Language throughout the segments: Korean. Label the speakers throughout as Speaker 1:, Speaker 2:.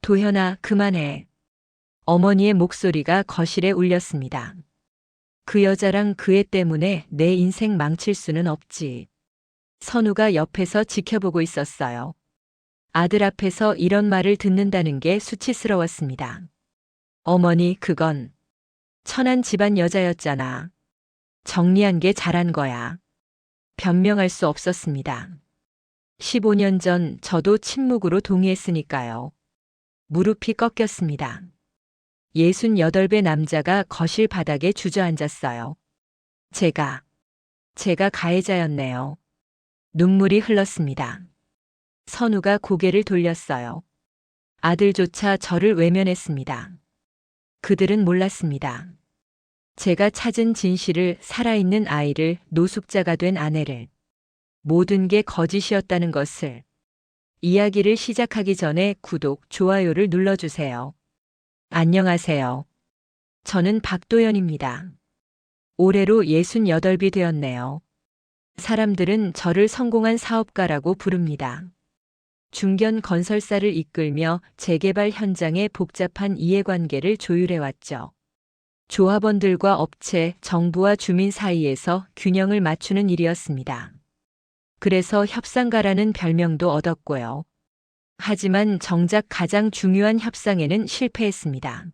Speaker 1: 도현아, 그만해. 어머니의 목소리가 거실에 울렸습니다. 그 여자랑 그 애 때문에 내 인생 망칠 수는 없지. 선우가 옆에서 지켜보고 있었어요. 아들 앞에서 이런 말을 듣는다는 게 수치스러웠습니다. 어머니, 그건 천한 집안 여자였잖아. 정리한 게 잘한 거야. 변명할 수 없었습니다. 15년 전 저도 침묵으로 동의했으니까요. 무릎이 꺾였습니다. 68배 남자가 거실 바닥에 주저앉았어요. 제가 가해자였네요. 눈물이 흘렀습니다. 선우가 고개를 돌렸어요. 아들조차 저를 외면했습니다. 그들은 몰랐습니다. 제가 찾은 진실을, 살아있는 아이를, 노숙자가 된 아내를, 모든 게 거짓이었다는 것을. 이야기를 시작하기 전에 구독, 좋아요를 눌러주세요. 안녕하세요. 저는 박도연입니다. 올해로 68이 되었네요. 사람들은 저를 성공한 사업가라고 부릅니다. 중견 건설사를 이끌며 재개발 현장의 복잡한 이해관계를 조율해왔죠. 조합원들과 업체, 정부와 주민 사이에서 균형을 맞추는 일이었습니다. 그래서 협상가라는 별명도 얻었고요. 하지만 정작 가장 중요한 협상에는 실패했습니다.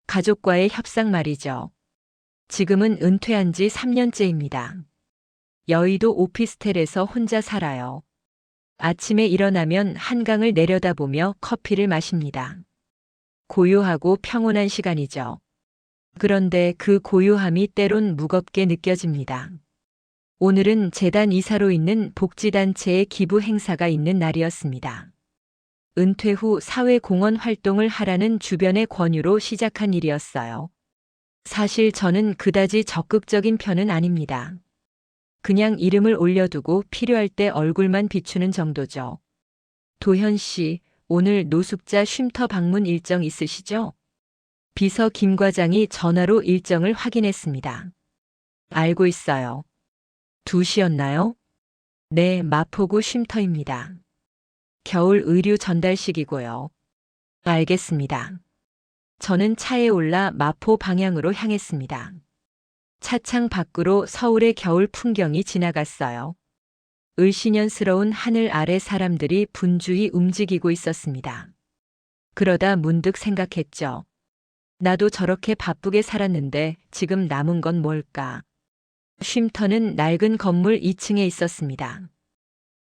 Speaker 1: 가족과의 협상 말이죠. 지금은 은퇴한 지 3년째입니다. 여의도 오피스텔에서 혼자 살아요. 아침에 일어나면 한강을 내려다보며 커피를 마십니다. 고요하고 평온한 시간이죠. 그런데 그 고요함이 때론 무겁게 느껴집니다. 오늘은 재단 이사로 있는 복지단체의 기부 행사가 있는 날이었습니다. 은퇴 후 사회공헌 활동을 하라는 주변의 권유로 시작한 일이었어요. 사실 저는 그다지 적극적인 편은 아닙니다. 그냥 이름을 올려두고 필요할 때 얼굴만 비추는 정도죠. 도현 씨, 오늘 노숙자 쉼터 방문 일정 있으시죠? 비서 김 과장이 전화로 일정을 확인했습니다. 알고 있어요. 2시였나요? 네, 마포구 쉼터입니다. 겨울 의류 전달식이고요. 알겠습니다. 저는 차에 올라 마포 방향으로 향했습니다. 차창 밖으로 서울의 겨울 풍경이 지나갔어요. 을씨년스러운 하늘 아래 사람들이 분주히 움직이고 있었습니다. 그러다 문득 생각했죠. 나도 저렇게 바쁘게 살았는데 지금 남은 건 뭘까? 쉼터는 낡은 건물 2층에 있었습니다.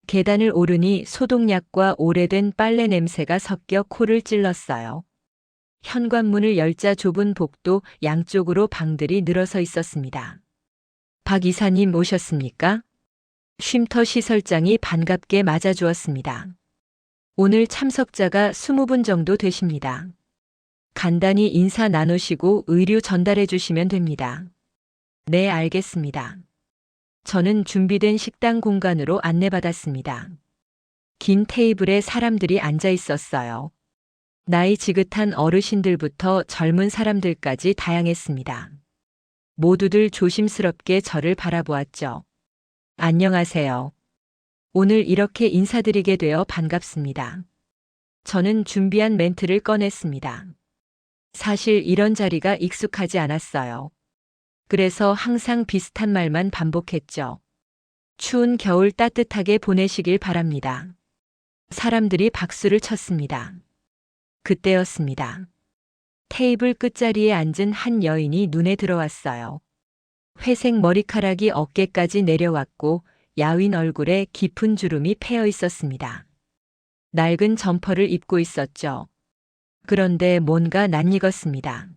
Speaker 1: 계단을 오르니 소독약과 오래된 빨래 냄새가 섞여 코를 찔렀어요. 현관문을 열자 좁은 복도 양쪽으로 방들이 늘어서 있었습니다. 박 이사님 오셨습니까? 쉼터 시설장이 반갑게 맞아주었습니다. 오늘 참석자가 20분 정도 되십니다. 간단히 인사 나누시고 의류 전달해 주시면 됩니다. 네, 알겠습니다. 저는 준비된 식당 공간으로 안내받았습니다. 긴 테이블에 사람들이 앉아 있었어요. 나이 지긋한 어르신들부터 젊은 사람들까지 다양했습니다. 모두들 조심스럽게 저를 바라보았죠. 안녕하세요. 오늘 이렇게 인사드리게 되어 반갑습니다. 저는 준비한 멘트를 꺼냈습니다. 사실 이런 자리가 익숙하지 않았어요. 그래서 항상 비슷한 말만 반복했죠. 추운 겨울 따뜻하게 보내시길 바랍니다. 사람들이 박수를 쳤습니다. 그때였습니다. 테이블 끝자리에 앉은 한 여인이 눈에 들어왔어요. 회색 머리카락이 어깨까지 내려왔고 야윈 얼굴에 깊은 주름이 패여 있었습니다. 낡은 점퍼를 입고 있었죠. 그런데 뭔가 낯익었습니다.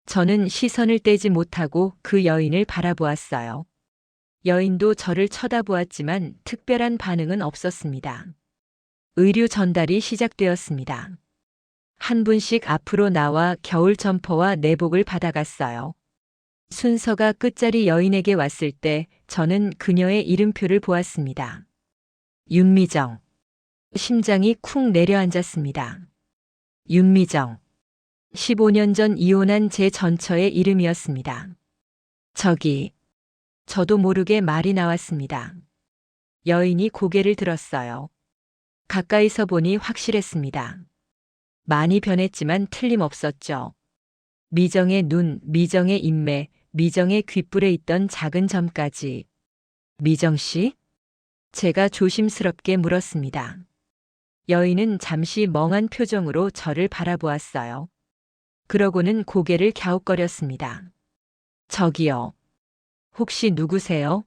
Speaker 1: 저는 시선을 떼지 못하고 그 여인을 바라보았어요. 여인도 저를 쳐다보았지만 특별한 반응은 없었습니다. 의류 전달이 시작되었습니다. 한 분씩 앞으로 나와 겨울 점퍼와 내복을 받아갔어요. 순서가 끝자리 여인에게 왔을 때 저는 그녀의 이름표를 보았습니다. 윤미정. 심장이 쿵 내려앉았습니다. 윤미정. 15년 전 이혼한 제 전처의 이름이었습니다. 저도 모르게 말이 나왔습니다. 여인이 고개를 들었어요. 가까이서 보니 확실했습니다. 많이 변했지만 틀림없었죠. 미정의 눈, 미정의 인매, 미정의 귓불에 있던 작은 점까지. 미정 씨? 제가 조심스럽게 물었습니다. 여인은 잠시 멍한 표정으로 저를 바라보았어요. 그러고는 고개를 갸웃거렸습니다. 저기요. 혹시 누구세요?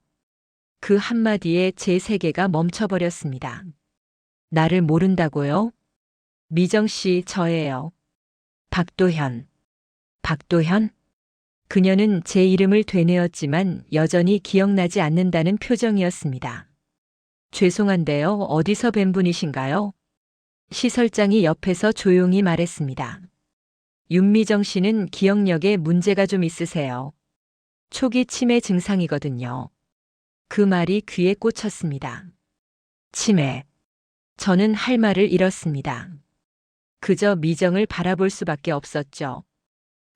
Speaker 1: 그 한마디에 제 세계가 멈춰버렸습니다. 나를 모른다고요? 미정 씨, 저예요. 박도현. 박도현? 그녀는 제 이름을 되뇌었지만 여전히 기억나지 않는다는 표정이었습니다. 죄송한데요, 어디서 뵌 분이신가요? 시설장이 옆에서 조용히 말했습니다. 윤미정 씨는 기억력에 문제가 좀 있으세요. 초기 치매 증상이거든요. 그 말이 귀에 꽂혔습니다. 치매. 저는 할 말을 잃었습니다. 그저 미정을 바라볼 수밖에 없었죠.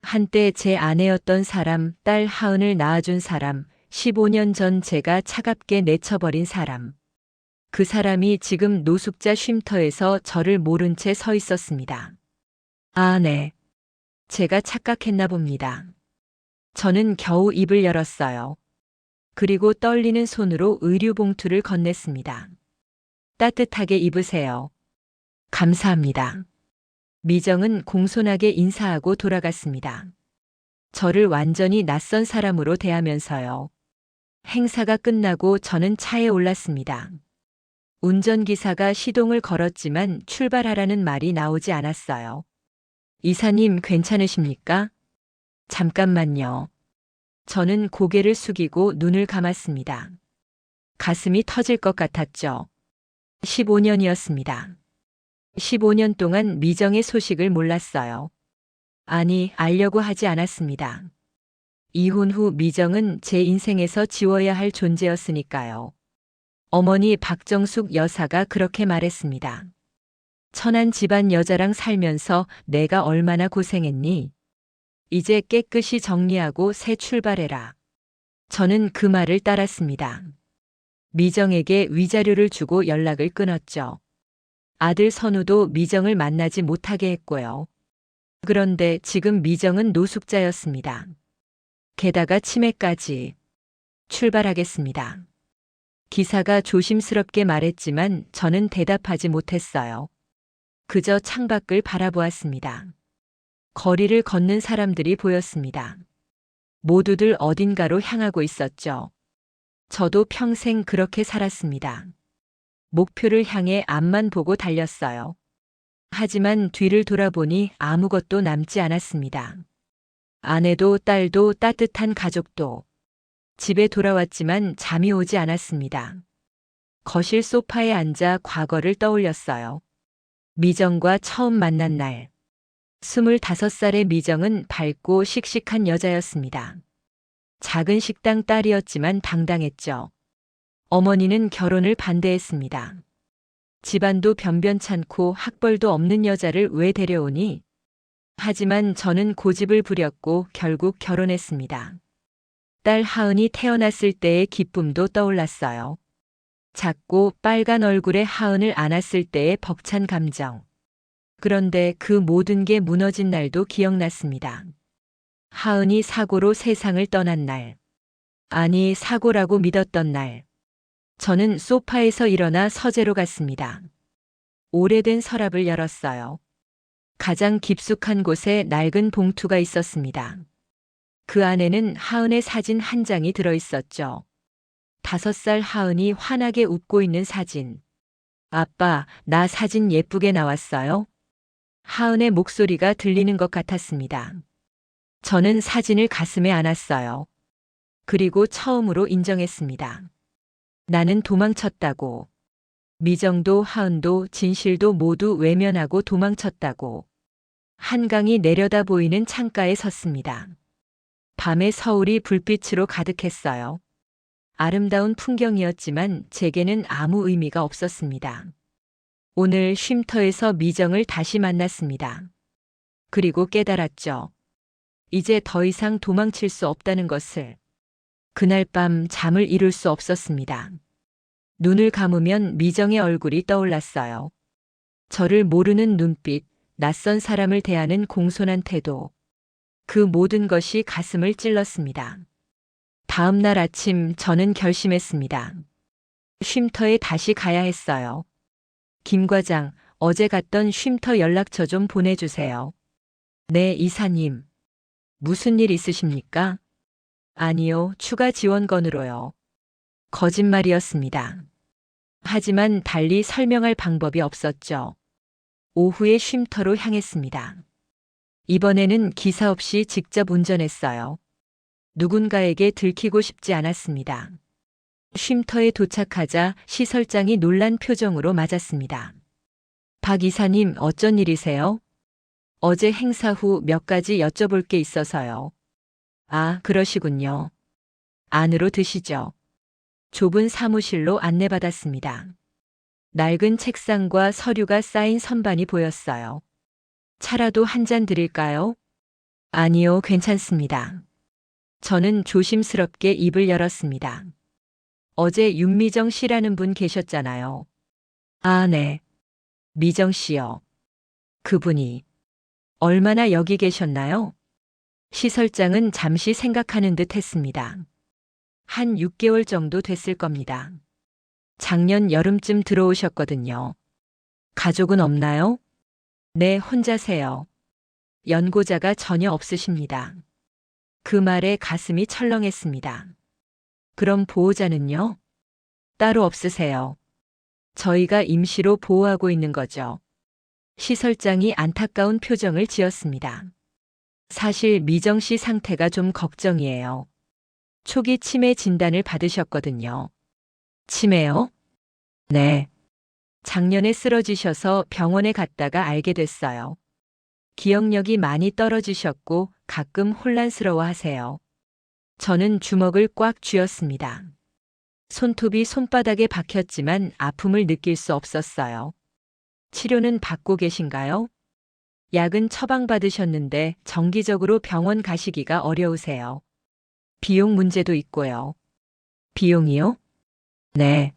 Speaker 1: 한때 제 아내였던 사람, 딸 하은을 낳아준 사람, 15년 전 제가 차갑게 내쳐버린 사람. 그 사람이 지금 노숙자 쉼터에서 저를 모른 채 서 있었습니다. 아, 네. 제가 착각했나 봅니다. 저는 겨우 입을 열었어요. 그리고 떨리는 손으로 의류 봉투를 건넸습니다. 따뜻하게 입으세요. 감사합니다. 미정은 공손하게 인사하고 돌아갔습니다. 저를 완전히 낯선 사람으로 대하면서요. 행사가 끝나고 저는 차에 올랐습니다. 운전기사가 시동을 걸었지만 출발하라는 말이 나오지 않았어요. 이사님 괜찮으십니까? 잠깐만요. 저는 고개를 숙이고 눈을 감았습니다. 가슴이 터질 것 같았죠. 15년이었습니다. 15년 동안 미정의 소식을 몰랐어요. 아니, 알려고 하지 않았습니다. 이혼 후 미정은 제 인생에서 지워야 할 존재였으니까요. 어머니 박정숙 여사가 그렇게 말했습니다. 천한 집안 여자랑 살면서 내가 얼마나 고생했니? 이제 깨끗이 정리하고 새 출발해라. 저는 그 말을 따랐습니다. 미정에게 위자료를 주고 연락을 끊었죠. 아들 선우도 미정을 만나지 못하게 했고요. 그런데 지금 미정은 노숙자였습니다. 게다가 치매까지. 출발하겠습니다. 기사가 조심스럽게 말했지만 저는 대답하지 못했어요. 그저 창밖을 바라보았습니다. 거리를 걷는 사람들이 보였습니다. 모두들 어딘가로 향하고 있었죠. 저도 평생 그렇게 살았습니다. 목표를 향해 앞만 보고 달렸어요. 하지만 뒤를 돌아보니 아무것도 남지 않았습니다. 아내도 딸도 따뜻한 가족도. 집에 돌아왔지만 잠이 오지 않았습니다. 거실 소파에 앉아 과거를 떠올렸어요. 미정과 처음 만난 날. 25살의 미정은 밝고 씩씩한 여자였습니다. 작은 식당 딸이었지만 당당했죠. 어머니는 결혼을 반대했습니다. 집안도 변변찮고 학벌도 없는 여자를 왜 데려오니? 하지만 저는 고집을 부렸고 결국 결혼했습니다. 딸 하은이 태어났을 때의 기쁨도 떠올랐어요. 작고 빨간 얼굴의 하은을 안았을 때의 벅찬 감정. 그런데 그 모든 게 무너진 날도 기억났습니다. 하은이 사고로 세상을 떠난 날. 아니, 사고라고 믿었던 날. 저는 소파에서 일어나 서재로 갔습니다. 오래된 서랍을 열었어요. 가장 깊숙한 곳에 낡은 봉투가 있었습니다. 그 안에는 하은의 사진 한 장이 들어있었죠. 5살 하은이 환하게 웃고 있는 사진. 아빠, 나 사진 예쁘게 나왔어요? 하은의 목소리가 들리는 것 같았습니다. 저는 사진을 가슴에 안았어요. 그리고 처음으로 인정했습니다. 나는 도망쳤다고. 미정도 하은도 진실도 모두 외면하고 도망쳤다고. 한강이 내려다 보이는 창가에 섰습니다. 밤의 서울이 불빛으로 가득했어요. 아름다운 풍경이었지만 제게는 아무 의미가 없었습니다. 오늘 쉼터에서 미정을 다시 만났습니다. 그리고 깨달았죠. 이제 더 이상 도망칠 수 없다는 것을. 그날 밤 잠을 이룰 수 없었습니다. 눈을 감으면 미정의 얼굴이 떠올랐어요. 저를 모르는 눈빛, 낯선 사람을 대하는 공손한 태도. 그 모든 것이 가슴을 찔렀습니다. 다음 날 아침 저는 결심했습니다. 쉼터에 다시 가야 했어요. 김 과장, 어제 갔던 쉼터 연락처 좀 보내주세요. 네, 이사님. 무슨 일 있으십니까? 아니요, 추가 지원건으로요. 거짓말이었습니다. 하지만 달리 설명할 방법이 없었죠. 오후에 쉼터로 향했습니다. 이번에는 기사 없이 직접 운전했어요. 누군가에게 들키고 싶지 않았습니다. 쉼터에 도착하자 시설장이 놀란 표정으로 맞았습니다. 박 이사님, 어쩐 일이세요? 어제 행사 후 몇 가지 여쭤볼 게 있어서요. 아, 그러시군요. 안으로 드시죠. 좁은 사무실로 안내받았습니다. 낡은 책상과 서류가 쌓인 선반이 보였어요. 차라도 한 잔 드릴까요? 아니요, 괜찮습니다. 저는 조심스럽게 입을 열었습니다. 어제 윤미정 씨라는 분 계셨잖아요. 아, 네. 미정 씨요. 그분이 얼마나 여기 계셨나요? 시설장은 잠시 생각하는 듯 했습니다. 한 6개월 정도 됐을 겁니다. 작년 여름쯤 들어오셨거든요. 가족은 없나요? 네, 혼자세요. 연고자가 전혀 없으십니다. 그 말에 가슴이 철렁했습니다. 그럼 보호자는요? 따로 없으세요. 저희가 임시로 보호하고 있는 거죠. 시설장이 안타까운 표정을 지었습니다. 사실 미정 씨 상태가 좀 걱정이에요. 초기 치매 진단을 받으셨거든요. 치매요? 네. 작년에 쓰러지셔서 병원에 갔다가 알게 됐어요. 기억력이 많이 떨어지셨고 가끔 혼란스러워 하세요. 저는 주먹을 꽉 쥐었습니다. 손톱이 손바닥에 박혔지만 아픔을 느낄 수 없었어요. 치료는 받고 계신가요? 약은 처방받으셨는데 정기적으로 병원 가시기가 어려우세요. 비용 문제도 있고요. 비용이요? 네.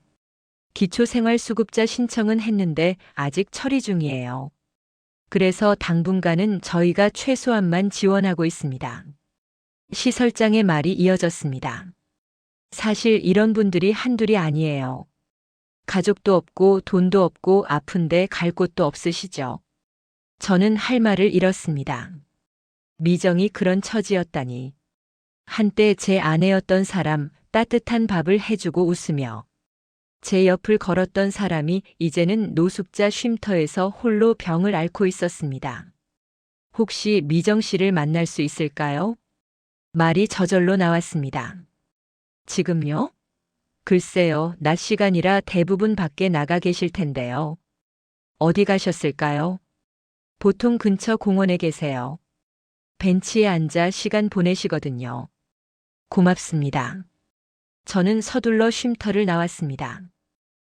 Speaker 1: 기초생활수급자 신청은 했는데 아직 처리 중이에요. 그래서 당분간은 저희가 최소한만 지원하고 있습니다. 시설장의 말이 이어졌습니다. 사실 이런 분들이 한둘이 아니에요. 가족도 없고 돈도 없고 아픈데 갈 곳도 없으시죠. 저는 할 말을 잃었습니다. 미정이 그런 처지였다니. 한때 제 아내였던 사람, 따뜻한 밥을 해주고 웃으며 제 옆을 걸었던 사람이 이제는 노숙자 쉼터에서 홀로 병을 앓고 있었습니다. 혹시 미정 씨를 만날 수 있을까요? 말이 저절로 나왔습니다. 지금요? 글쎄요, 낮 시간이라 대부분 밖에 나가 계실 텐데요. 어디 가셨을까요? 보통 근처 공원에 계세요. 벤치에 앉아 시간 보내시거든요. 고맙습니다. 저는 서둘러 쉼터를 나왔습니다.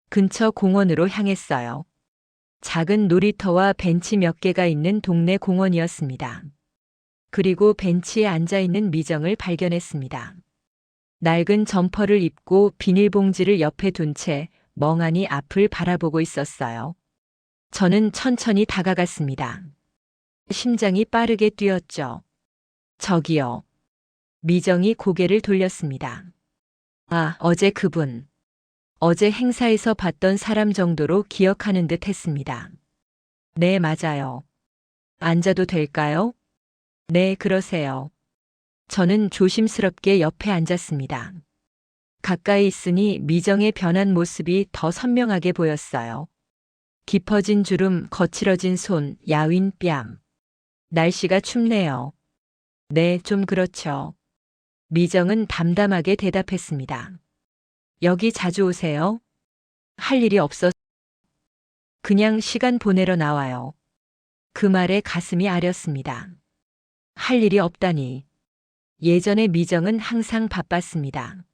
Speaker 1: 근처 공원으로 향했어요. 작은 놀이터와 벤치 몇 개가 있는 동네 공원이었습니다. 그리고 벤치에 앉아 있는 미정을 발견했습니다. 낡은 점퍼를 입고 비닐봉지를 옆에 둔 채 멍하니 앞을 바라보고 있었어요. 저는 천천히 다가갔습니다. 심장이 빠르게 뛰었죠. 저기요. 미정이 고개를 돌렸습니다. 아, 어제 그분. 어제 행사에서 봤던 사람 정도로 기억하는 듯 했습니다. 네, 맞아요. 앉아도 될까요? 네, 그러세요. 저는 조심스럽게 옆에 앉았습니다. 가까이 있으니 미정의 변한 모습이 더 선명하게 보였어요. 깊어진 주름, 거칠어진 손, 야윈 뺨. 날씨가 춥네요. 네, 좀 그렇죠. 미정은 담담하게 대답했습니다. 여기 자주 오세요? 할 일이 없어서 그냥 시간 보내러 나와요. 그 말에 가슴이 아렸습니다. 할 일이 없다니. 예전에 미정은 항상 바빴습니다.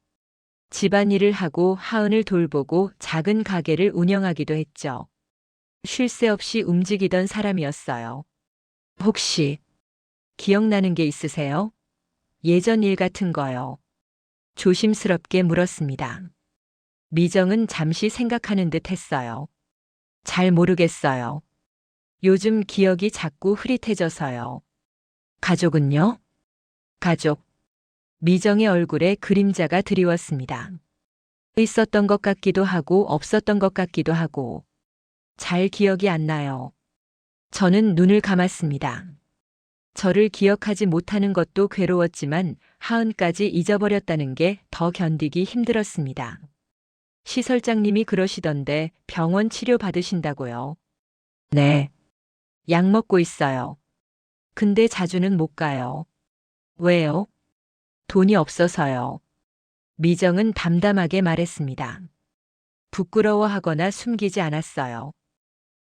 Speaker 1: 집안일을 하고 하은을 돌보고 작은 가게를 운영하기도 했죠. 쉴 새 없이 움직이던 사람이었어요. 혹시 기억나는 게 있으세요? 예전 일 같은 거요. 조심스럽게 물었습니다. 미정은 잠시 생각하는 듯 했어요. 잘 모르겠어요. 요즘 기억이 자꾸 흐릿해져서요. 가족은요? 가족. 미정의 얼굴에 그림자가 드리웠습니다. 있었던 것 같기도 하고 없었던 것 같기도 하고 잘 기억이 안 나요. 저는 눈을 감았습니다. 저를 기억하지 못하는 것도 괴로웠지만 하은까지 잊어버렸다는 게 더 견디기 힘들었습니다. 시설장님이 그러시던데 병원 치료 받으신다고요? 네. 약 먹고 있어요. 근데 자주는 못 가요. 왜요? 돈이 없어서요. 미정은 담담하게 말했습니다. 부끄러워하거나 숨기지 않았어요.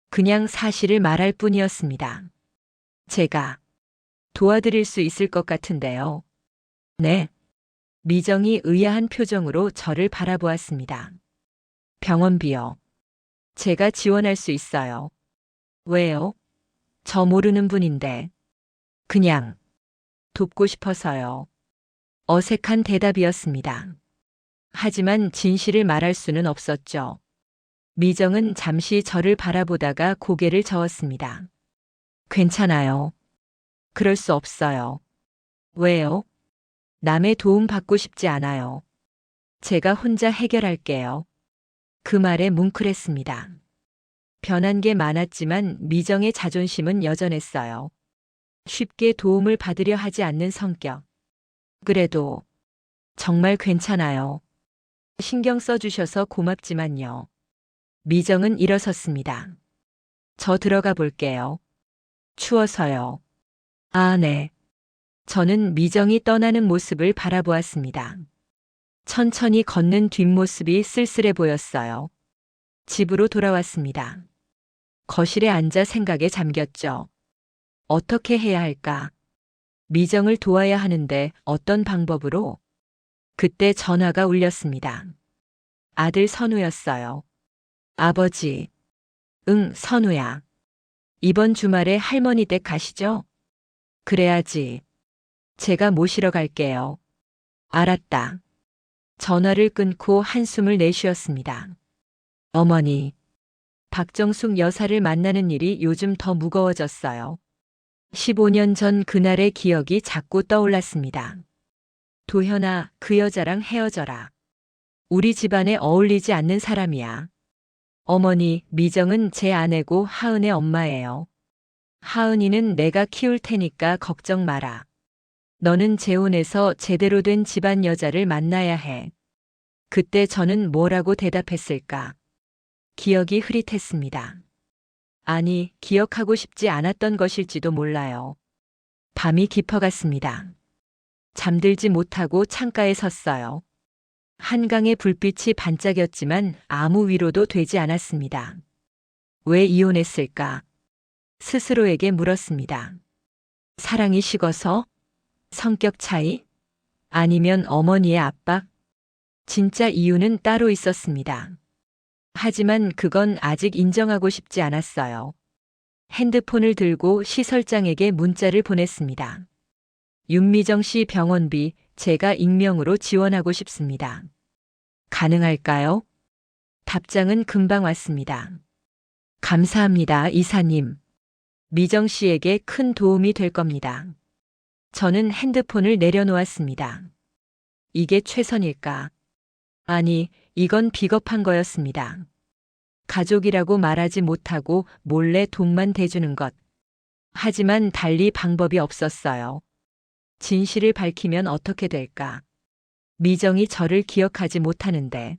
Speaker 1: 그냥 사실을 말할 뿐이었습니다. 제가 도와드릴 수 있을 것 같은데요. 네. 미정이 의아한 표정으로 저를 바라보았습니다. 병원비요. 제가 지원할 수 있어요. 왜요? 저 모르는 분인데. 그냥 돕고 싶어서요. 어색한 대답이었습니다. 하지만 진실을 말할 수는 없었죠. 미정은 잠시 저를 바라보다가 고개를 저었습니다. 괜찮아요. 그럴 수 없어요. 왜요? 남의 도움 받고 싶지 않아요. 제가 혼자 해결할게요. 그 말에 뭉클했습니다. 변한 게 많았지만 미정의 자존심은 여전했어요. 쉽게 도움을 받으려 하지 않는 성격. 그래도 정말 괜찮아요. 신경 써주셔서 고맙지만요. 미정은 일어섰습니다. 저 들어가 볼게요. 추워서요. 아, 네. 저는 미정이 떠나는 모습을 바라보았습니다. 천천히 걷는 뒷모습이 쓸쓸해 보였어요. 집으로 돌아왔습니다. 거실에 앉아 생각에 잠겼죠. 어떻게 해야 할까? 미정을 도와야 하는데 어떤 방법으로? 그때 전화가 울렸습니다. 아들 선우였어요. 아버지. 응, 선우야. 이번 주말에 할머니 댁 가시죠? 그래야지. 제가 모시러 갈게요. 알았다. 전화를 끊고 한숨을 내쉬었습니다. 어머니. 박정숙 여사를 만나는 일이 요즘 더 무거워졌어요. 15년 전 그날의 기억이 자꾸 떠올랐습니다. 도현아, 그 여자랑 헤어져라. 우리 집안에 어울리지 않는 사람이야. 어머니, 미정은 제 아내고 하은의 엄마예요. 하은이는 내가 키울 테니까 걱정 마라. 너는 재혼해서 제대로 된 집안 여자를 만나야 해. 그때 저는 뭐라고 대답했을까? 기억이 흐릿했습니다. 아니, 기억하고 싶지 않았던 것일지도 몰라요. 밤이 깊어갔습니다. 잠들지 못하고 창가에 섰어요. 한강의 불빛이 반짝였지만 아무 위로도 되지 않았습니다. 왜 이혼했을까? 스스로에게 물었습니다. 사랑이 식어서? 성격 차이? 아니면 어머니의 압박? 진짜 이유는 따로 있었습니다. 하지만 그건 아직 인정하고 싶지 않았어요. 핸드폰을 들고 시설장에게 문자를 보냈습니다. 윤미정 씨 병원비 제가 익명으로 지원하고 싶습니다. 가능할까요? 답장은 금방 왔습니다. 감사합니다, 이사님. 미정 씨에게 큰 도움이 될 겁니다. 저는 핸드폰을 내려놓았습니다. 이게 최선일까? 아니, 이건 비겁한 거였습니다. 가족이라고 말하지 못하고 몰래 돈만 대주는 것. 하지만 달리 방법이 없었어요. 진실을 밝히면 어떻게 될까? 미정이 저를 기억하지 못하는데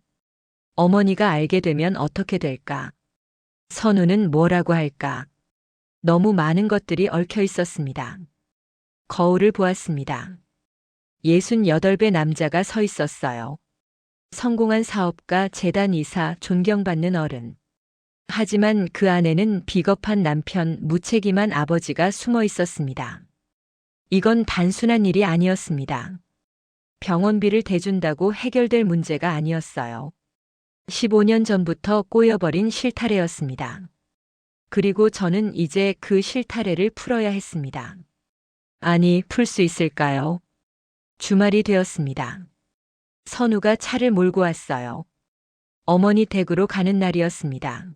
Speaker 1: 어머니가 알게 되면 어떻게 될까? 선우는 뭐라고 할까? 너무 많은 것들이 얽혀 있었습니다. 거울을 보았습니다. 68배 남자가 서 있었어요. 성공한 사업가, 재단 이사, 존경받는 어른. 하지만 그 안에는 비겁한 남편, 무책임한 아버지가 숨어 있었습니다. 이건 단순한 일이 아니었습니다. 병원비를 대준다고 해결될 문제가 아니었어요. 15년 전부터 꼬여버린 실타래였습니다. 그리고 저는 이제 그 실타래를 풀어야 했습니다. 아니, 풀 수 있을까요? 주말이 되었습니다. 선우가 차를 몰고 왔어요. 어머니 댁으로 가는 날이었습니다.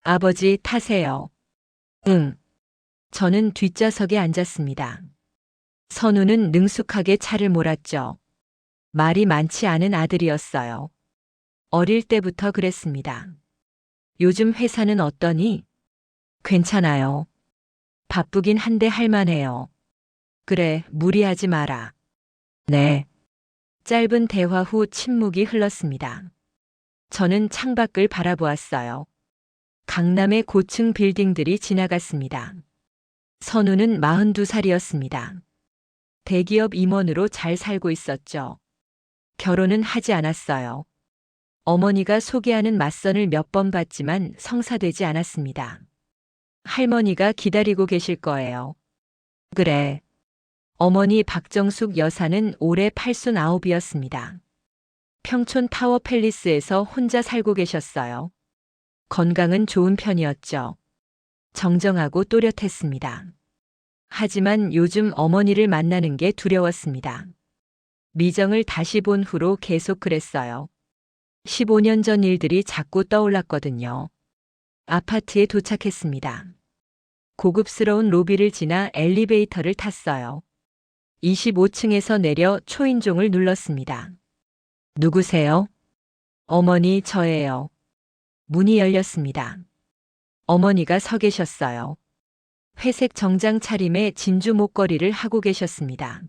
Speaker 1: 아버지, 타세요. 응. 저는 뒷좌석에 앉았습니다. 선우는 능숙하게 차를 몰았죠. 말이 많지 않은 아들이었어요. 어릴 때부터 그랬습니다. 요즘 회사는 어떠니? 괜찮아요. 바쁘긴 한데 할만해요. 그래, 무리하지 마라. 네. 짧은 대화 후 침묵이 흘렀습니다. 저는 창밖을 바라보았어요. 강남의 고층 빌딩들이 지나갔습니다. 선우는 42살이었습니다. 대기업 임원으로 잘 살고 있었죠. 결혼은 하지 않았어요. 어머니가 소개하는 맞선을 몇 번 봤지만 성사되지 않았습니다. 할머니가 기다리고 계실 거예요. 그래. 어머니 박정숙 여사는 올해 89이었습니다. 평촌 타워 팰리스에서 혼자 살고 계셨어요. 건강은 좋은 편이었죠. 정정하고 또렷했습니다. 하지만 요즘 어머니를 만나는 게 두려웠습니다. 미정을 다시 본 후로 계속 그랬어요. 15년 전 일들이 자꾸 떠올랐거든요. 아파트에 도착했습니다. 고급스러운 로비를 지나 엘리베이터를 탔어요. 25층에서 내려 초인종을 눌렀습니다. 누구세요? 어머니, 저예요. 문이 열렸습니다. 어머니가 서 계셨어요. 회색 정장 차림에 진주 목걸이를 하고 계셨습니다.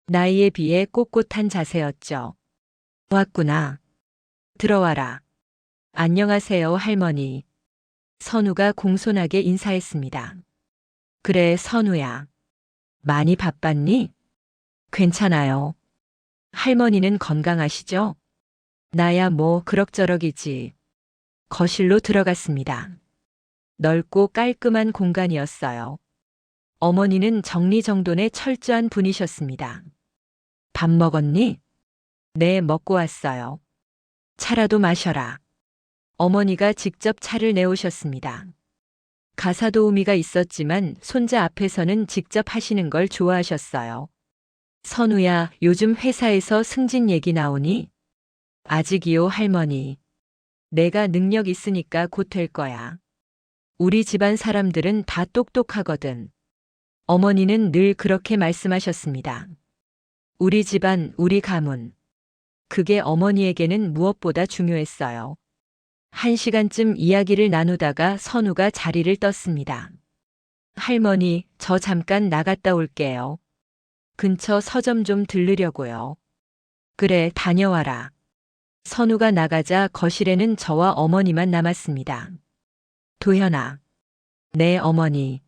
Speaker 1: 나이에 비해 꼿꼿한 자세였죠. 왔구나. 들어와라. 안녕하세요, 할머니. 선우가 공손하게 인사했습니다. 그래, 선우야. 많이 바빴니? 괜찮아요. 할머니는 건강하시죠? 나야 뭐 그럭저럭이지. 거실로 들어갔습니다. 넓고 깔끔한 공간이었어요. 어머니는 정리정돈에 철저한 분이셨습니다. 밥 먹었니? 네, 먹고 왔어요. 차라도 마셔라. 어머니가 직접 차를 내오셨습니다. 가사도우미가 있었지만 손자 앞에서는 직접 하시는 걸 좋아하셨어요. 선우야, 요즘 회사에서 승진 얘기 나오니? 아직이요, 할머니. 내가 능력 있으니까 곧 될 거야. 우리 집안 사람들은 다 똑똑하거든. 어머니는 늘 그렇게 말씀하셨습니다. 우리 집안, 우리 가문. 그게 어머니에게는 무엇보다 중요했어요. 1시간쯤 이야기를 나누다가 선우가 자리를 떴습니다. 할머니, 저 잠깐 나갔다 올게요. 근처 서점 좀 들르려고요. 그래, 다녀와라. 선우가 나가자 거실에는 저와 어머니만 남았습니다. 도현아. 네, 어머니.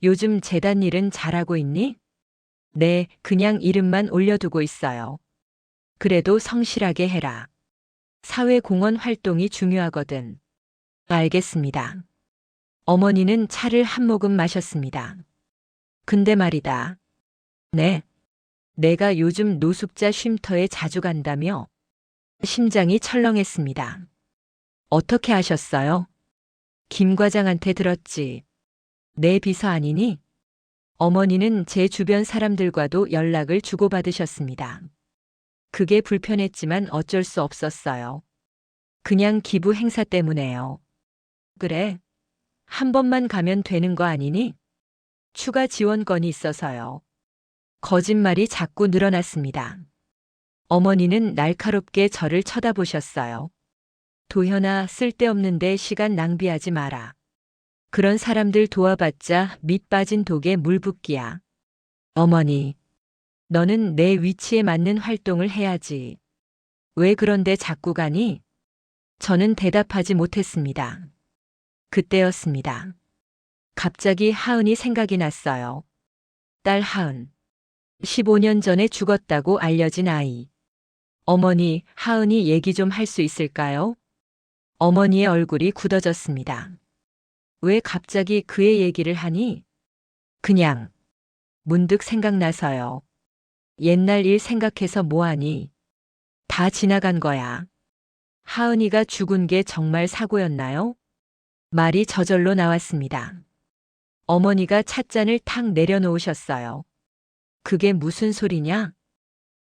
Speaker 1: 요즘 재단 일은 잘하고 있니? 네, 그냥 이름만 올려두고 있어요. 그래도 성실하게 해라. 사회공헌 활동이 중요하거든. 알겠습니다. 어머니는 차를 한 모금 마셨습니다. 근데 말이다. 네. 내가 요즘 노숙자 쉼터에 자주 간다며? 심장이 철렁했습니다. 어떻게 아셨어요? 김 과장한테 들었지. 내 비서 아니니? 어머니는 제 주변 사람들과도 연락을 주고받으셨습니다. 그게 불편했지만 어쩔 수 없었어요. 그냥 기부 행사 때문에요. 그래. 한 번만 가면 되는 거 아니니? 추가 지원권이 있어서요. 거짓말이 자꾸 늘어났습니다. 어머니는 날카롭게 저를 쳐다보셨어요. 도현아, 쓸데없는데 시간 낭비하지 마라. 그런 사람들 도와봤자 밑 빠진 독에 물 붓기야. 어머니, 너는 내 위치에 맞는 활동을 해야지. 왜 그런데 자꾸 가니? 저는 대답하지 못했습니다. 그때였습니다. 갑자기 하은이 생각이 났어요. 딸 하은. 15년 전에 죽었다고 알려진 아이. 어머니, 하은이 얘기 좀 할 수 있을까요? 어머니의 얼굴이 굳어졌습니다. 왜 갑자기 그의 얘기를 하니? 그냥. 문득 생각나서요. 옛날 일 생각해서 뭐하니? 다 지나간 거야. 하은이가 죽은 게 정말 사고였나요? 말이 저절로 나왔습니다. 어머니가 찻잔을 탁 내려놓으셨어요. 그게 무슨 소리냐?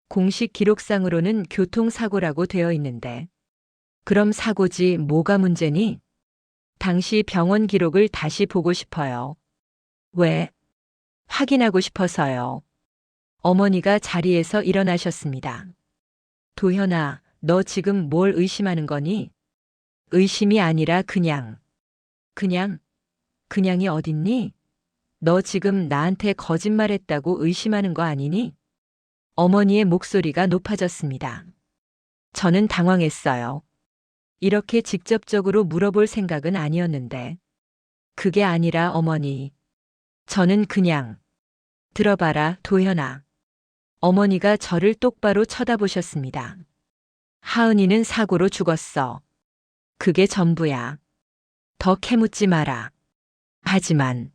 Speaker 1: 공식 기록상으로는 교통사고라고 되어 있는데. 그럼 사고지 뭐가 문제니? 당시 병원 기록을 다시 보고 싶어요. 왜? 확인하고 싶어서요. 어머니가 자리에서 일어나셨습니다. 도현아, 너 지금 뭘 의심하는 거니? 의심이 아니라 그냥이 어딨니? 너 지금 나한테 거짓말했다고 의심하는 거 아니니? 어머니의 목소리가 높아졌습니다. 저는 당황했어요. 이렇게 직접적으로 물어볼 생각은 아니었는데. 그게 아니라 어머니. 저는 그냥. 들어봐라, 도현아. 어머니가 저를 똑바로 쳐다보셨습니다. 하은이는 사고로 죽었어. 그게 전부야. 더 캐묻지 마라. 하지만은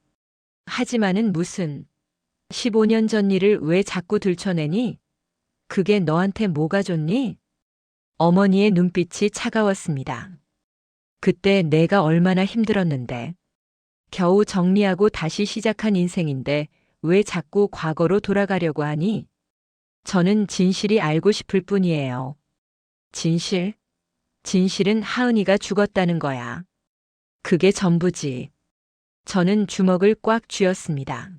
Speaker 1: 무슨 15년 전 일을 왜 자꾸 들춰내니? 그게 너한테 뭐가 좋니? 어머니의 눈빛이 차가웠습니다. 그때 내가 얼마나 힘들었는데. 겨우 정리하고 다시 시작한 인생인데 왜 자꾸 과거로 돌아가려고 하니? 저는 진실이 알고 싶을 뿐이에요. 진실은 하은이가 죽었다는 거야. 그게 전부지. 저는 주먹을 꽉 쥐었습니다.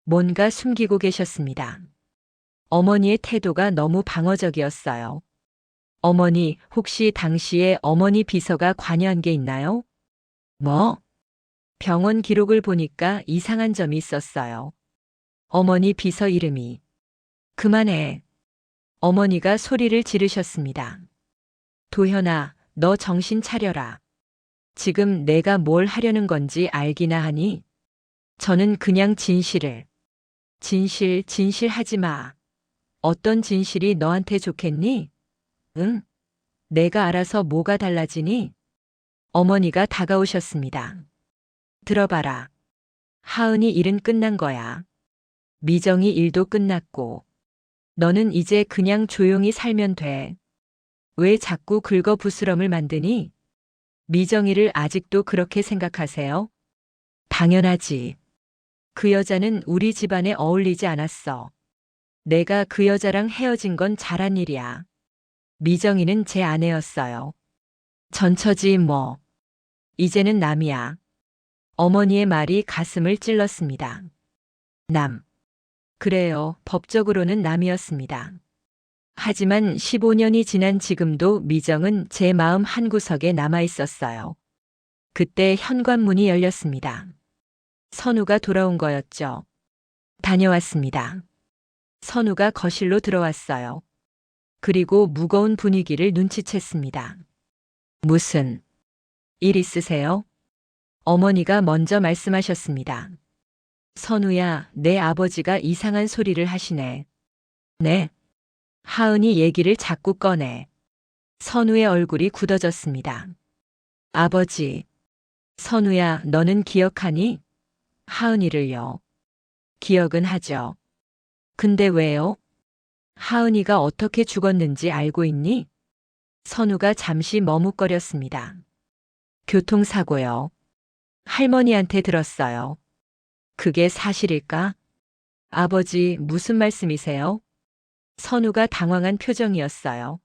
Speaker 1: 뭔가 숨기고 계셨습니다. 어머니의 태도가 너무 방어적이었어요. 어머니, 혹시 당시에 어머니 비서가 관여한 게 있나요? 뭐? 병원 기록을 보니까 이상한 점이 있었어요. 어머니 비서 이름이. 그만해. 어머니가 소리를 지르셨습니다. 도현아, 너 정신 차려라. 지금 내가 뭘 하려는 건지 알기나 하니? 저는 그냥 진실을. 진실하지 마. 어떤 진실이 너한테 좋겠니? 응? 내가 알아서 뭐가 달라지니? 어머니가 다가오셨습니다. 들어봐라. 하은이 일은 끝난 거야. 미정이 일도 끝났고. 너는 이제 그냥 조용히 살면 돼. 왜 자꾸 긁어부스럼을 만드니? 미정이를 아직도 그렇게 생각하세요? 당연하지. 그 여자는 우리 집안에 어울리지 않았어. 내가 그 여자랑 헤어진 건 잘한 일이야. 미정이는 제 아내였어요. 전처지 뭐. 이제는 남이야. 어머니의 말이 가슴을 찔렀습니다. 남. 그래요, 법적으로는 남이었습니다. 하지만 15년이 지난 지금도 미정은 제 마음 한구석에 남아 있었어요. 그때 현관문이 열렸습니다. 선우가 돌아온 거였죠. 다녀왔습니다. 선우가 거실로 들어왔어요. 그리고 무거운 분위기를 눈치챘습니다. 무슨 일 있으세요? 어머니가 먼저 말씀하셨습니다. 선우야, 내 아버지가 이상한 소리를 하시네. 네. 하은이 얘기를 자꾸 꺼내. 선우의 얼굴이 굳어졌습니다. 아버지. 선우야, 너는 기억하니? 하은이를요. 기억은 하죠. 근데 왜요? 하은이가 어떻게 죽었는지 알고 있니? 선우가 잠시 머뭇거렸습니다. 교통사고요. 할머니한테 들었어요. 그게 사실일까? 아버지, 무슨 말씀이세요? 선우가 당황한 표정이었어요.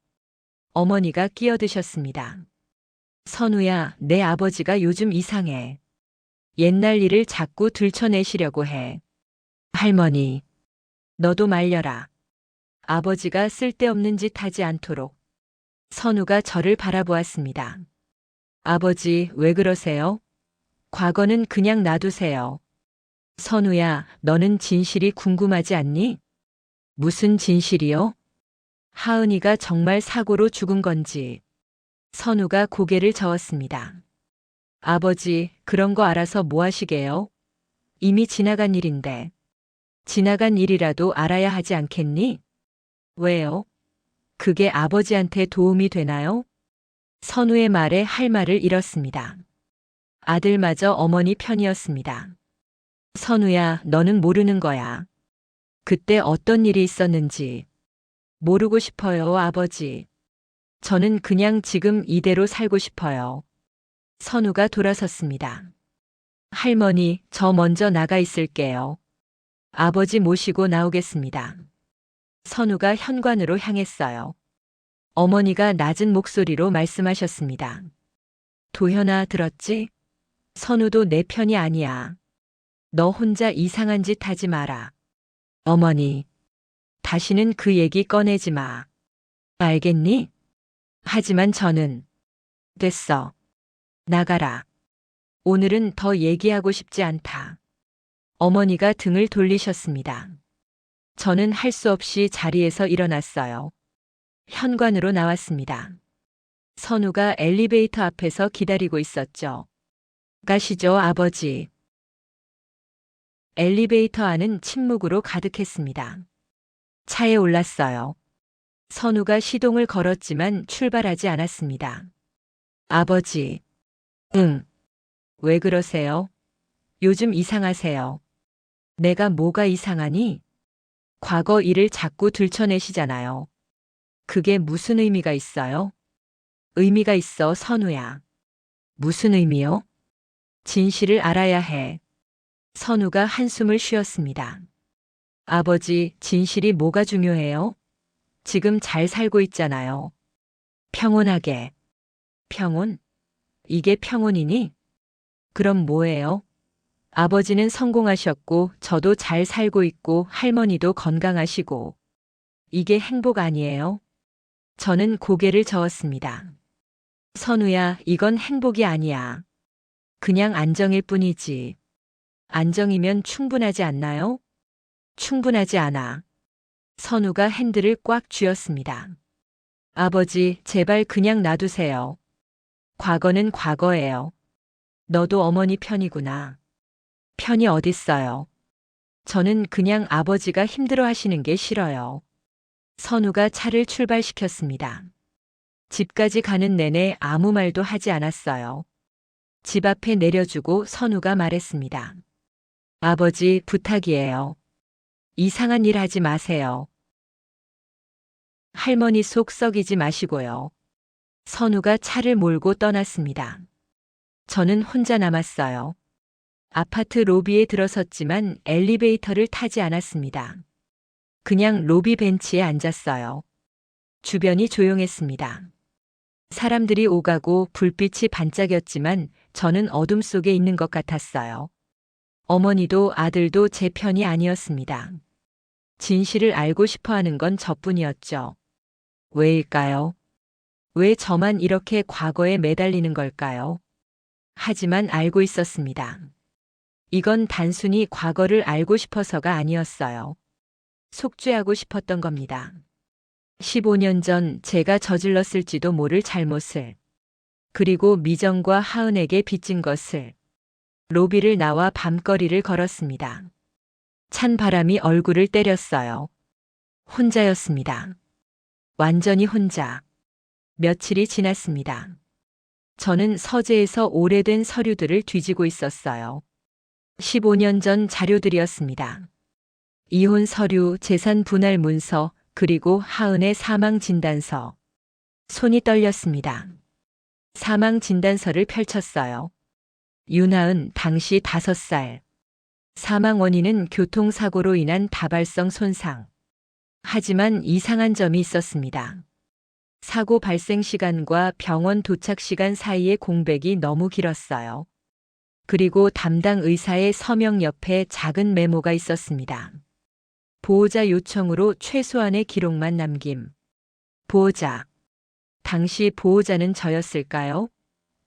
Speaker 1: 어머니가 끼어드셨습니다. 선우야, 내 아버지가 요즘 이상해. 옛날 일을 자꾸 들춰내시려고 해. 할머니, 너도 말려라. 아버지가 쓸데없는 짓 하지 않도록. 선우가 저를 바라보았습니다. 아버지, 왜 그러세요? 과거는 그냥 놔두세요. 선우야, 너는 진실이 궁금하지 않니? 무슨 진실이요? 하은이가 정말 사고로 죽은 건지. 선우가 고개를 저었습니다. 아버지, 그런 거 알아서 뭐 하시게요? 이미 지나간 일인데. 지나간 일이라도 알아야 하지 않겠니? 왜요? 그게 아버지한테 도움이 되나요? 선우의 말에 할 말을 잃었습니다. 아들마저 어머니 편이었습니다. 선우야, 너는 모르는 거야. 그때 어떤 일이 있었는지. 모르고 싶어요, 아버지. 저는 그냥 지금 이대로 살고 싶어요. 선우가 돌아섰습니다. 할머니, 저 먼저 나가 있을게요. 아버지 모시고 나오겠습니다. 선우가 현관으로 향했어요. 어머니가 낮은 목소리로 말씀하셨습니다. 도현아, 들었지? 선우도 내 편이 아니야. 너 혼자 이상한 짓 하지 마라. 어머니, 다시는 그 얘기 꺼내지 마. 알겠니? 하지만 저는 됐어. 나가라. 오늘은 더 얘기하고 싶지 않다. 어머니가 등을 돌리셨습니다. 저는 할 수 없이 자리에서 일어났어요. 현관으로 나왔습니다. 선우가 엘리베이터 앞에서 기다리고 있었죠. 가시죠, 아버지. 엘리베이터 안은 침묵으로 가득했습니다. 차에 올랐어요. 선우가 시동을 걸었지만 출발하지 않았습니다. 아버지. 응. 왜 그러세요? 요즘 이상하세요. 내가 뭐가 이상하니? 과거 일을 자꾸 들춰내시잖아요. 그게 무슨 의미가 있어요? 의미가 있어, 선우야. 무슨 의미요? 진실을 알아야 해. 선우가 한숨을 쉬었습니다. 아버지, 진실이 뭐가 중요해요? 지금 잘 살고 있잖아요. 평온하게. 평온? 이게 평온이니? 그럼 뭐예요? 아버지는 성공하셨고, 저도 잘 살고 있고, 할머니도 건강하시고. 이게 행복 아니에요? 저는 고개를 저었습니다. 선우야, 이건 행복이 아니야. 그냥 안정일 뿐이지. 안정이면 충분하지 않나요? 충분하지 않아. 선우가 핸들을 꽉 쥐었습니다. 아버지, 제발 그냥 놔두세요. 과거는 과거예요. 너도 어머니 편이구나. 편이 어딨어요. 저는 그냥 아버지가 힘들어 하시는 게 싫어요. 선우가 차를 출발시켰습니다. 집까지 가는 내내 아무 말도 하지 않았어요. 집 앞에 내려주고 선우가 말했습니다. 아버지, 부탁이에요. 이상한 일 하지 마세요. 할머니 속 썩이지 마시고요. 선우가 차를 몰고 떠났습니다. 저는 혼자 남았어요. 아파트 로비에 들어섰지만 엘리베이터를 타지 않았습니다. 그냥 로비 벤치에 앉았어요. 주변이 조용했습니다. 사람들이 오가고 불빛이 반짝였지만 저는 어둠 속에 있는 것 같았어요. 어머니도 아들도 제 편이 아니었습니다. 진실을 알고 싶어 하는 건 저뿐이었죠. 왜일까요? 왜 저만 이렇게 과거에 매달리는 걸까요? 하지만 알고 있었습니다. 이건 단순히 과거를 알고 싶어서가 아니었어요. 속죄하고 싶었던 겁니다. 15년 전 제가 저질렀을지도 모를 잘못을, 그리고 미정과 하은에게 빚진 것을. 로비를 나와 밤거리를 걸었습니다. 찬 바람이 얼굴을 때렸어요. 혼자였습니다. 완전히 혼자. 며칠이 지났습니다. 저는 서재에서 오래된 서류들을 뒤지고 있었어요. 15년 전 자료들이었습니다. 이혼 서류, 재산 분할 문서, 그리고 하은의 사망 진단서. 손이 떨렸습니다. 사망 진단서를 펼쳤어요. 윤하은 당시 5살. 사망 원인은 교통사고로 인한 다발성 손상. 하지만 이상한 점이 있었습니다. 사고 발생 시간과 병원 도착 시간 사이의 공백이 너무 길었어요. 그리고 담당 의사의 서명 옆에 작은 메모가 있었습니다. 보호자 요청으로 최소한의 기록만 남김. 보호자. 당시 보호자는 저였을까요?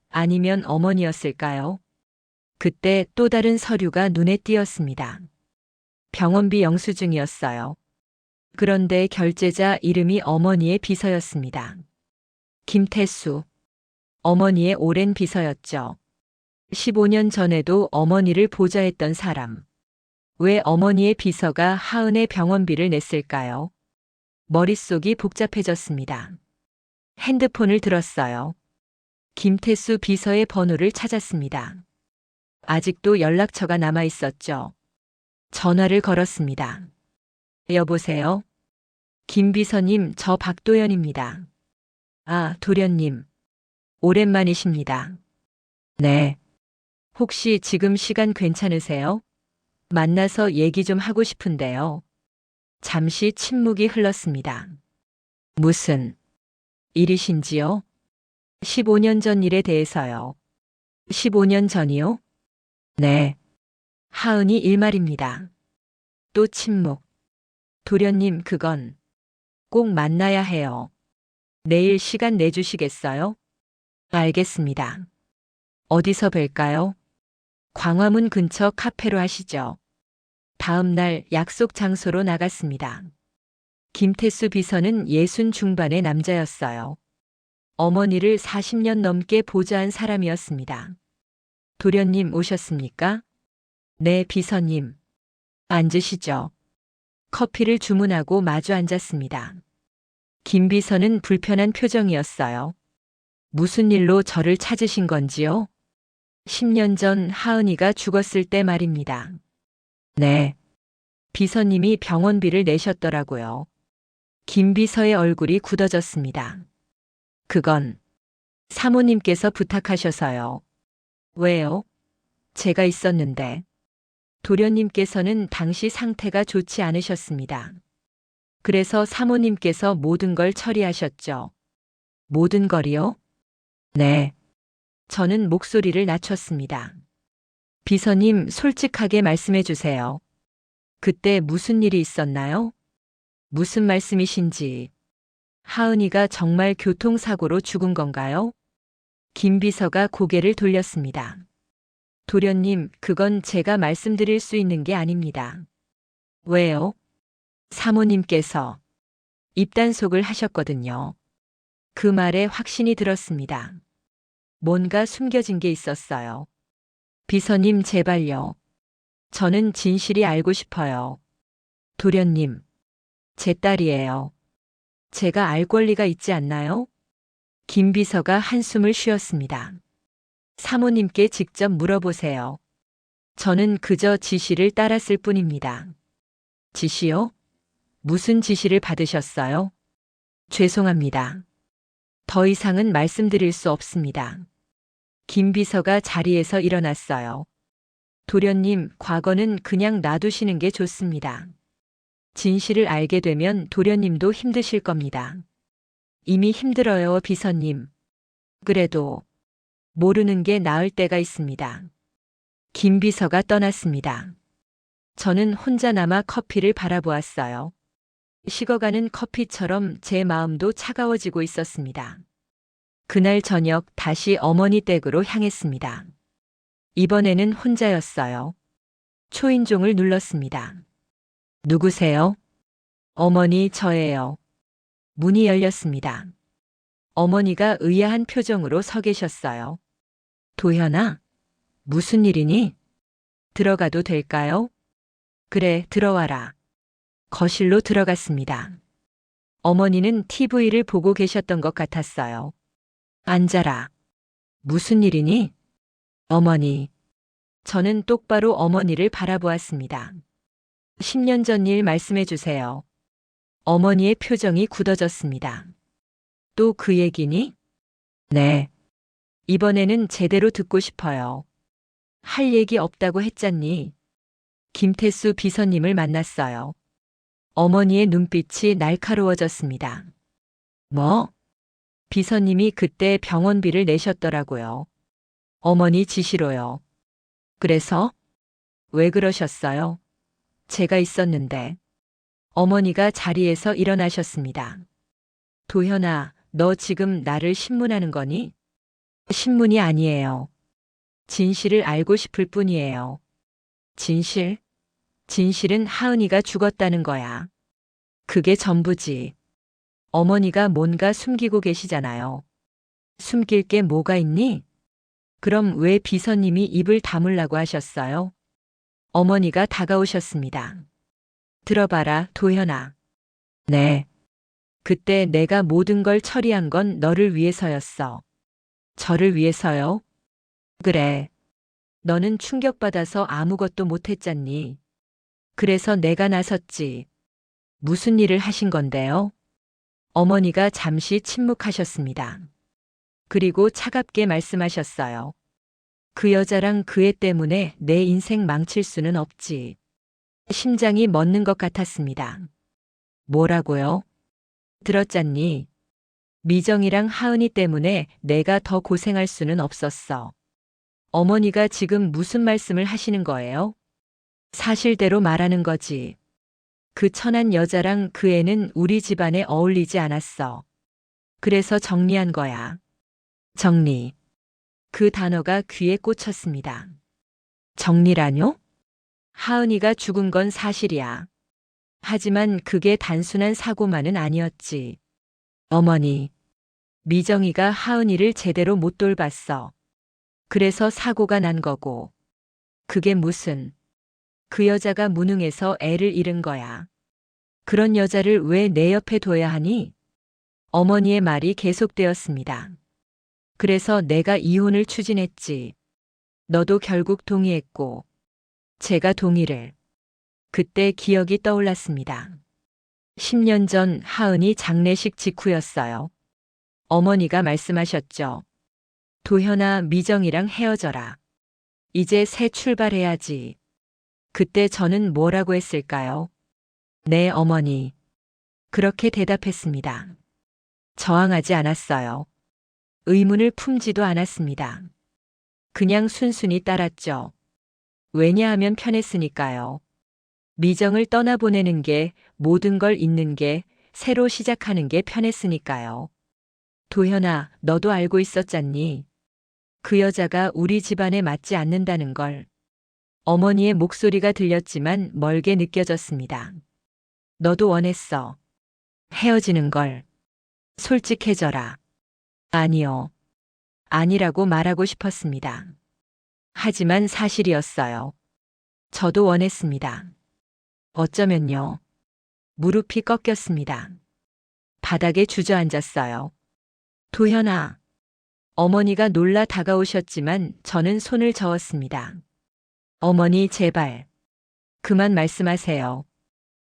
Speaker 1: 아니면 어머니였을까요? 그때 또 다른 서류가 눈에 띄었습니다. 병원비 영수증이었어요. 그런데 결제자 이름이 어머니의 비서였습니다. 김태수. 어머니의 오랜 비서였죠. 15년 전에도 어머니를 보좌했던 사람. 왜 어머니의 비서가 하은의 병원비를 냈을까요? 머릿속이 복잡해졌습니다. 핸드폰을 들었어요. 김태수 비서의 번호를 찾았습니다. 아직도 연락처가 남아 있었죠. 전화를 걸었습니다. 여보세요? 김 비서님, 저 박도연입니다. 아, 도련님. 오랜만이십니다. 네. 혹시 지금 시간 괜찮으세요? 만나서 얘기 좀 하고 싶은데요. 잠시 침묵이 흘렀습니다. 무슨 일이신지요? 15년 전 일에 대해서요. 15년 전이요? 네. 하은이 일말입니다. 또 침묵. 도련님, 그건 꼭 만나야 해요. 내일 시간 내주시겠어요? 알겠습니다. 어디서 뵐까요? 광화문 근처 카페로 하시죠. 다음 날 약속 장소로 나갔습니다. 김태수 비서는 60 중반의 남자였어요. 어머니를 40년 넘게 보좌한 사람이었습니다. 도련님 오셨습니까? 네, 비서님. 앉으시죠. 커피를 주문하고 마주 앉았습니다. 김 비서는 불편한 표정이었어요. 무슨 일로 저를 찾으신 건지요? 10년 전 하은이가 죽었을 때 말입니다. 네. 비서님이 병원비를 내셨더라고요. 김 비서의 얼굴이 굳어졌습니다. 그건 사모님께서 부탁하셔서요. 왜요? 제가 있었는데. 도련님께서는 당시 상태가 좋지 않으셨습니다. 그래서 사모님께서 모든 걸 처리하셨죠. 모든 걸이요? 네. 저는 목소리를 낮췄습니다. 비서님, 솔직하게 말씀해 주세요. 그때 무슨 일이 있었나요? 무슨 말씀이신지. 하은이가 정말 교통사고로 죽은 건가요? 김 비서가 고개를 돌렸습니다. 도련님, 그건 제가 말씀드릴 수 있는 게 아닙니다. 왜요? 사모님께서 입단속을 하셨거든요. 그 말에 확신이 들었습니다. 뭔가 숨겨진 게 있었어요. 비서님, 제발요. 저는 진실이 알고 싶어요. 도련님, 제 딸이에요. 제가 알 권리가 있지 않나요? 김 비서가 한숨을 쉬었습니다. 사모님께 직접 물어보세요. 저는 그저 지시를 따랐을 뿐입니다. 지시요? 무슨 지시를 받으셨어요? 죄송합니다. 더 이상은 말씀드릴 수 없습니다. 김 비서가 자리에서 일어났어요. 도련님, 과거는 그냥 놔두시는 게 좋습니다. 진실을 알게 되면 도련님도 힘드실 겁니다. 이미 힘들어요, 비서님. 그래도 모르는 게 나을 때가 있습니다. 김 비서가 떠났습니다. 저는 혼자 남아 커피를 바라보았어요. 식어가는 커피처럼 제 마음도 차가워지고 있었습니다. 그날 저녁 다시 어머니 댁으로 향했습니다. 이번에는 혼자였어요. 초인종을 눌렀습니다. 누구세요? 어머니, 저예요. 문이 열렸습니다. 어머니가 의아한 표정으로 서 계셨어요. 도현아, 무슨 일이니? 들어가도 될까요? 그래, 들어와라. 거실로 들어갔습니다. 어머니는 TV를 보고 계셨던 것 같았어요. 앉아라. 무슨 일이니? 어머니. 저는 똑바로 어머니를 바라보았습니다. 10년 전 일 말씀해 주세요. 어머니의 표정이 굳어졌습니다. 또 그 얘기니? 네. 이번에는 제대로 듣고 싶어요. 할 얘기 없다고 했잖니. 김태수 비서님을 만났어요. 어머니의 눈빛이 날카로워졌습니다. 뭐? 비서님이 그때 병원비를 내셨더라고요. 어머니 지시로요. 그래서? 왜 그러셨어요? 제가 있었는데. 어머니가 자리에서 일어나셨습니다. 도현아, 너 지금 나를 신문하는 거니? 신문이 아니에요. 진실을 알고 싶을 뿐이에요. 진실? 진실은 하은이가 죽었다는 거야. 그게 전부지. 어머니가 뭔가 숨기고 계시잖아요. 숨길 게 뭐가 있니? 그럼 왜 비서님이 입을 다물라고 하셨어요? 어머니가 다가오셨습니다. 들어봐라, 도현아. 네. 그때 내가 모든 걸 처리한 건 너를 위해서였어. 저를 위해서요? 그래. 너는 충격받아서 아무것도 못했잖니. 그래서 내가 나섰지. 무슨 일을 하신 건데요? 어머니가 잠시 침묵하셨습니다. 그리고 차갑게 말씀하셨어요. 그 여자랑 그 애 때문에 내 인생 망칠 수는 없지. 심장이 멎는 것 같았습니다. 뭐라고요? 들었잖니. 미정이랑 하은이 때문에 내가 더 고생할 수는 없었어. 어머니가 지금 무슨 말씀을 하시는 거예요? 사실대로 말하는 거지. 그 천한 여자랑 그 애는 우리 집안에 어울리지 않았어. 그래서 정리한 거야. 정리. 그 단어가 귀에 꽂혔습니다. 정리라뇨? 하은이가 죽은 건 사실이야. 하지만 그게 단순한 사고만은 아니었지. 어머니, 미정이가 하은이를 제대로 못 돌봤어. 그래서 사고가 난 거고. 그게 무슨, 그 여자가 무능해서 애를 잃은 거야. 그런 여자를 왜 내 옆에 둬야 하니? 어머니의 말이 계속되었습니다. 그래서 내가 이혼을 추진했지. 너도 결국 동의했고, 제가 동의를. 그때 기억이 떠올랐습니다. 10년 전 하은이 장례식 직후였어요. 어머니가 말씀하셨죠. 도현아, 미정이랑 헤어져라. 이제 새 출발해야지. 그때 저는 뭐라고 했을까요? 네, 어머니. 그렇게 대답했습니다. 저항하지 않았어요. 의문을 품지도 않았습니다. 그냥 순순히 따랐죠. 왜냐하면 편했으니까요. 미정을 떠나보내는 게, 모든 걸 잊는 게, 새로 시작하는 게 편했으니까요. 도현아, 너도 알고 있었잖니. 그 여자가 우리 집안에 맞지 않는다는 걸. 어머니의 목소리가 들렸지만 멀게 느껴졌습니다. 너도 원했어. 헤어지는 걸. 솔직해져라. 아니요. 아니라고 말하고 싶었습니다. 하지만 사실이었어요. 저도 원했습니다. 어쩌면요. 무릎이 꺾였습니다. 바닥에 주저앉았어요. 도현아. 어머니가 놀라 다가오셨지만 저는 손을 저었습니다. 어머니, 제발. 그만 말씀하세요.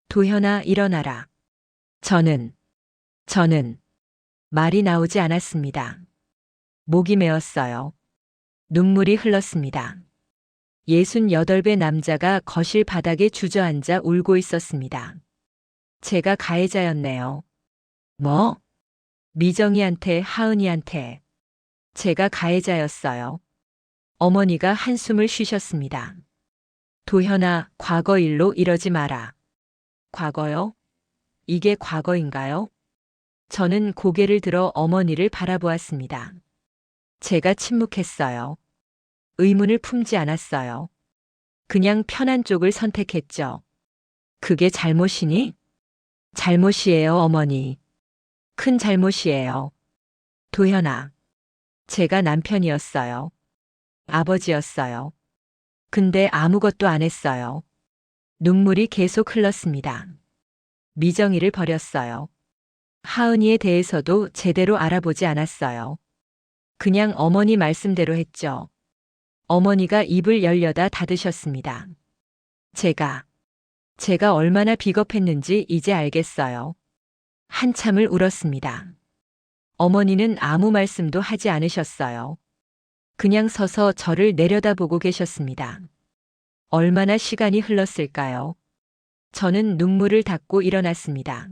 Speaker 1: 도현아, 일어나라. 저는 말이 나오지 않았습니다. 목이 메었어요. 눈물이 흘렀습니다. 68배 남자가 거실 바닥에 주저앉아 울고 있었습니다. 제가 가해자였네요. 뭐? 미정이한테, 하은이한테. 제가 가해자였어요. 어머니가 한숨을 쉬셨습니다. 도현아, 과거 일로 이러지 마라. 과거요? 이게 과거인가요? 저는 고개를 들어 어머니를 바라보았습니다. 제가 침묵했어요. 의문을 품지 않았어요. 그냥 편한 쪽을 선택했죠. 그게 잘못이니? 잘못이에요, 어머니. 큰 잘못이에요. 도현아. 제가 남편이었어요. 아버지였어요. 근데 아무것도 안 했어요. 눈물이 계속 흘렀습니다. 미정이를 버렸어요. 하은이에 대해서도 제대로 알아보지 않았어요. 그냥 어머니 말씀대로 했죠. 어머니가 입을 열려다 닫으셨습니다. 제가 얼마나 비겁했는지 이제 알겠어요. 한참을 울었습니다. 어머니는 아무 말씀도 하지 않으셨어요. 그냥 서서 저를 내려다보고 계셨습니다. 얼마나 시간이 흘렀을까요? 저는 눈물을 닦고 일어났습니다.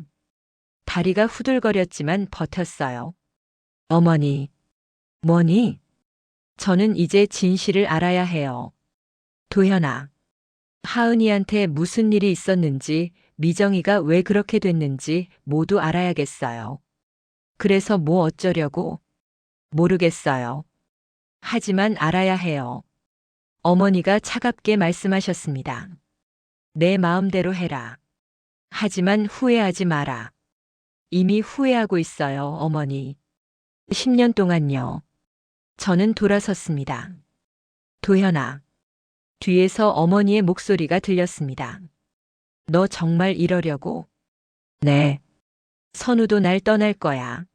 Speaker 1: 다리가 후들거렸지만 버텼어요. 어머니. 뭐니? 저는 이제 진실을 알아야 해요. 도현아. 하은이한테 무슨 일이 있었는지, 미정이가 왜 그렇게 됐는지 모두 알아야겠어요. 그래서 뭐 어쩌려고? 모르겠어요. 하지만 알아야 해요. 어머니가 차갑게 말씀하셨습니다. 내 마음대로 해라. 하지만 후회하지 마라. 이미 후회하고 있어요, 어머니. 10년 동안요. 저는 돌아섰습니다. 도현아. 뒤에서 어머니의 목소리가 들렸습니다. 너 정말 이러려고? 네. 선우도 날 떠날 거야.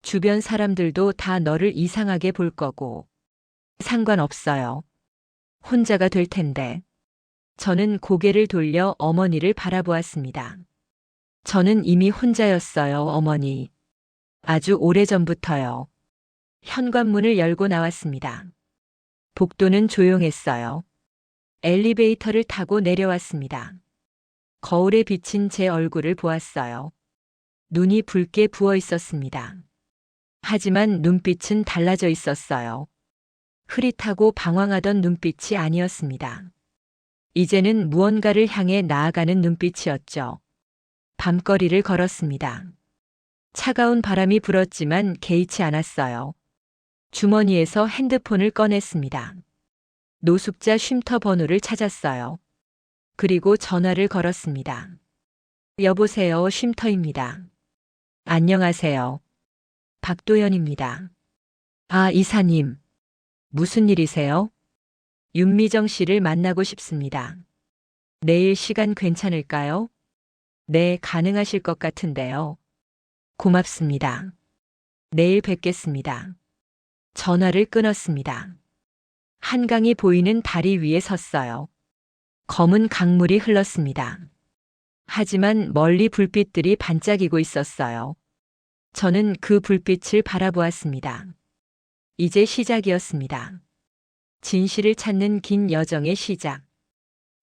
Speaker 1: 주변 사람들도 다 너를 이상하게 볼 거고. 상관없어요. 혼자가 될 텐데. 저는 고개를 돌려 어머니를 바라보았습니다. 저는 이미 혼자였어요, 어머니. 아주 오래전부터요. 현관문을 열고 나왔습니다. 복도는 조용했어요. 엘리베이터를 타고 내려왔습니다. 거울에 비친 제 얼굴을 보았어요. 눈이 붉게 부어 있었습니다. 하지만 눈빛은 달라져 있었어요. 흐릿하고 방황하던 눈빛이 아니었습니다. 이제는 무언가를 향해 나아가는 눈빛이었죠. 밤거리를 걸었습니다. 차가운 바람이 불었지만 개의치 않았어요. 주머니에서 핸드폰을 꺼냈습니다. 노숙자 쉼터 번호를 찾았어요. 그리고 전화를 걸었습니다. 여보세요, 쉼터입니다. 안녕하세요. 박도연입니다. 아, 이사님. 무슨 일이세요? 윤미정 씨를 만나고 싶습니다. 내일 시간 괜찮을까요? 네, 가능하실 것 같은데요. 고맙습니다. 내일 뵙겠습니다. 전화를 끊었습니다. 한강이 보이는 다리 위에 섰어요. 검은 강물이 흘렀습니다. 하지만 멀리 불빛들이 반짝이고 있었어요. 저는 그 불빛을 바라보았습니다. 이제 시작이었습니다. 진실을 찾는 긴 여정의 시작.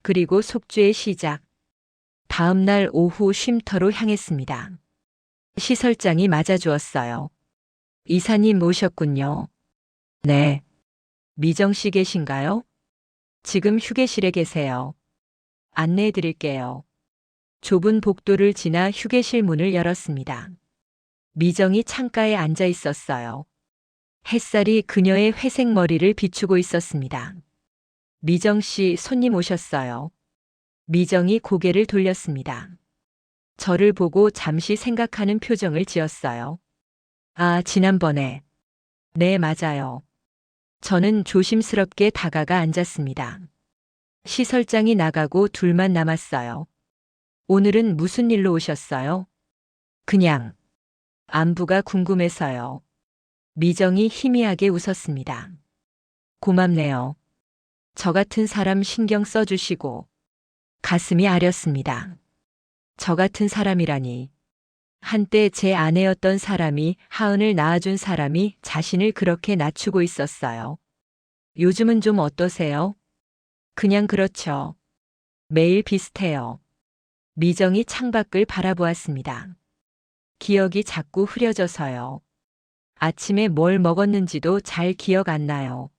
Speaker 1: 그리고 속죄의 시작. 다음 날 오후 쉼터로 향했습니다. 시설장이 맞아주었어요. 이사님 오셨군요. 네. 미정 씨 계신가요? 지금 휴게실에 계세요. 안내해 드릴게요. 좁은 복도를 지나 휴게실 문을 열었습니다. 미정이 창가에 앉아 있었어요. 햇살이 그녀의 회색 머리를 비추고 있었습니다. 미정 씨, 손님 오셨어요. 미정이 고개를 돌렸습니다. 저를 보고 잠시 생각하는 표정을 지었어요. 아, 지난번에. 네, 맞아요. 저는 조심스럽게 다가가 앉았습니다. 시설장이 나가고 둘만 남았어요. 오늘은 무슨 일로 오셨어요? 그냥. 안부가 궁금해서요. 미정이 희미하게 웃었습니다. 고맙네요. 저 같은 사람 신경 써주시고. 가슴이 아렸습니다. 저 같은 사람이라니. 한때 제 아내였던 사람이, 하은을 낳아준 사람이 자신을 그렇게 낮추고 있었어요. 요즘은 좀 어떠세요? 그냥 그렇죠. 매일 비슷해요. 미정이 창밖을 바라보았습니다. 기억이 자꾸 흐려져서요. 아침에 뭘 먹었는지도 잘 기억 안 나요.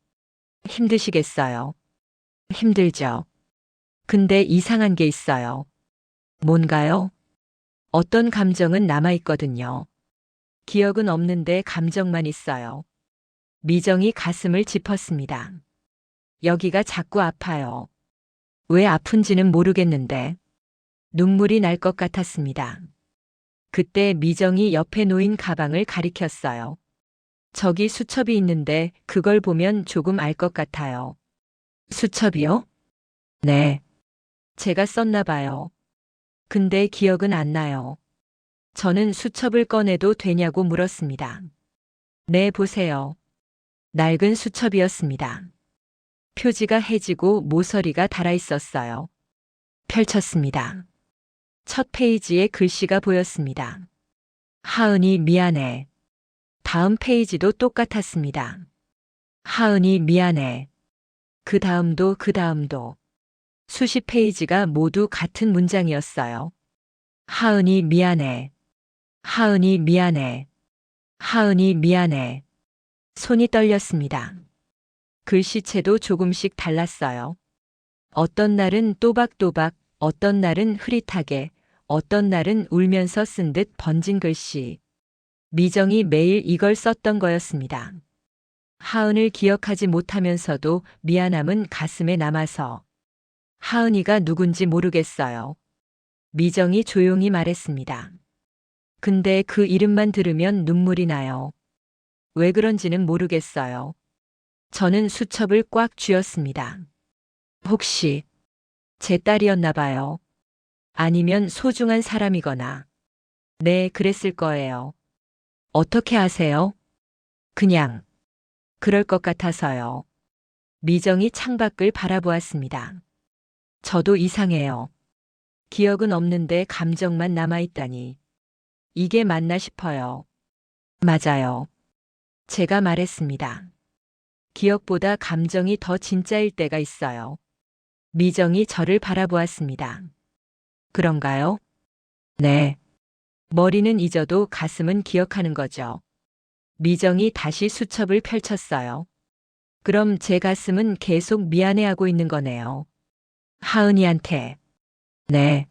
Speaker 1: 힘드시겠어요? 힘들죠. 근데 이상한 게 있어요. 뭔가요? 어떤 감정은 남아있거든요. 기억은 없는데 감정만 있어요. 미정이 가슴을 짚었습니다. 여기가 자꾸 아파요. 왜 아픈지는 모르겠는데 눈물이 날 것 같았습니다. 그때 미정이 옆에 놓인 가방을 가리켰어요. 저기 수첩이 있는데 그걸 보면 조금 알 것 같아요. 수첩이요? 네. 제가 썼나 봐요. 근데 기억은 안 나요. 저는 수첩을 꺼내도 되냐고 물었습니다. 네, 보세요. 낡은 수첩이었습니다. 표지가 해지고 모서리가 달아 있었어요. 펼쳤습니다. 첫 페이지에 글씨가 보였습니다. 하은이 미안해. 다음 페이지도 똑같았습니다. 하은이 미안해. 그 다음도 그 다음도. 수십 페이지가 모두 같은 문장이었어요. 하은이 미안해. 하은이 미안해. 하은이 미안해. 손이 떨렸습니다. 글씨체도 조금씩 달랐어요. 어떤 날은 또박또박, 어떤 날은 흐릿하게, 어떤 날은 울면서 쓴 듯 번진 글씨. 미정이 매일 이걸 썼던 거였습니다. 하은을 기억하지 못하면서도 미안함은 가슴에 남아서. 하은이가 누군지 모르겠어요. 미정이 조용히 말했습니다. 근데 그 이름만 들으면 눈물이 나요. 왜 그런지는 모르겠어요. 저는 수첩을 꽉 쥐었습니다. 혹시 제 딸이었나 봐요. 아니면 소중한 사람이거나. 네, 그랬을 거예요. 어떻게 아세요? 그냥. 그럴 것 같아서요. 미정이 창밖을 바라보았습니다. 저도 이상해요. 기억은 없는데 감정만 남아있다니. 이게 맞나 싶어요. 맞아요. 제가 말했습니다. 기억보다 감정이 더 진짜일 때가 있어요. 미정이 저를 바라보았습니다. 그런가요? 네. 머리는 잊어도 가슴은 기억하는 거죠. 미정이 다시 수첩을 펼쳤어요. 그럼 제 가슴은 계속 미안해하고 있는 거네요. 하은이한테. 네.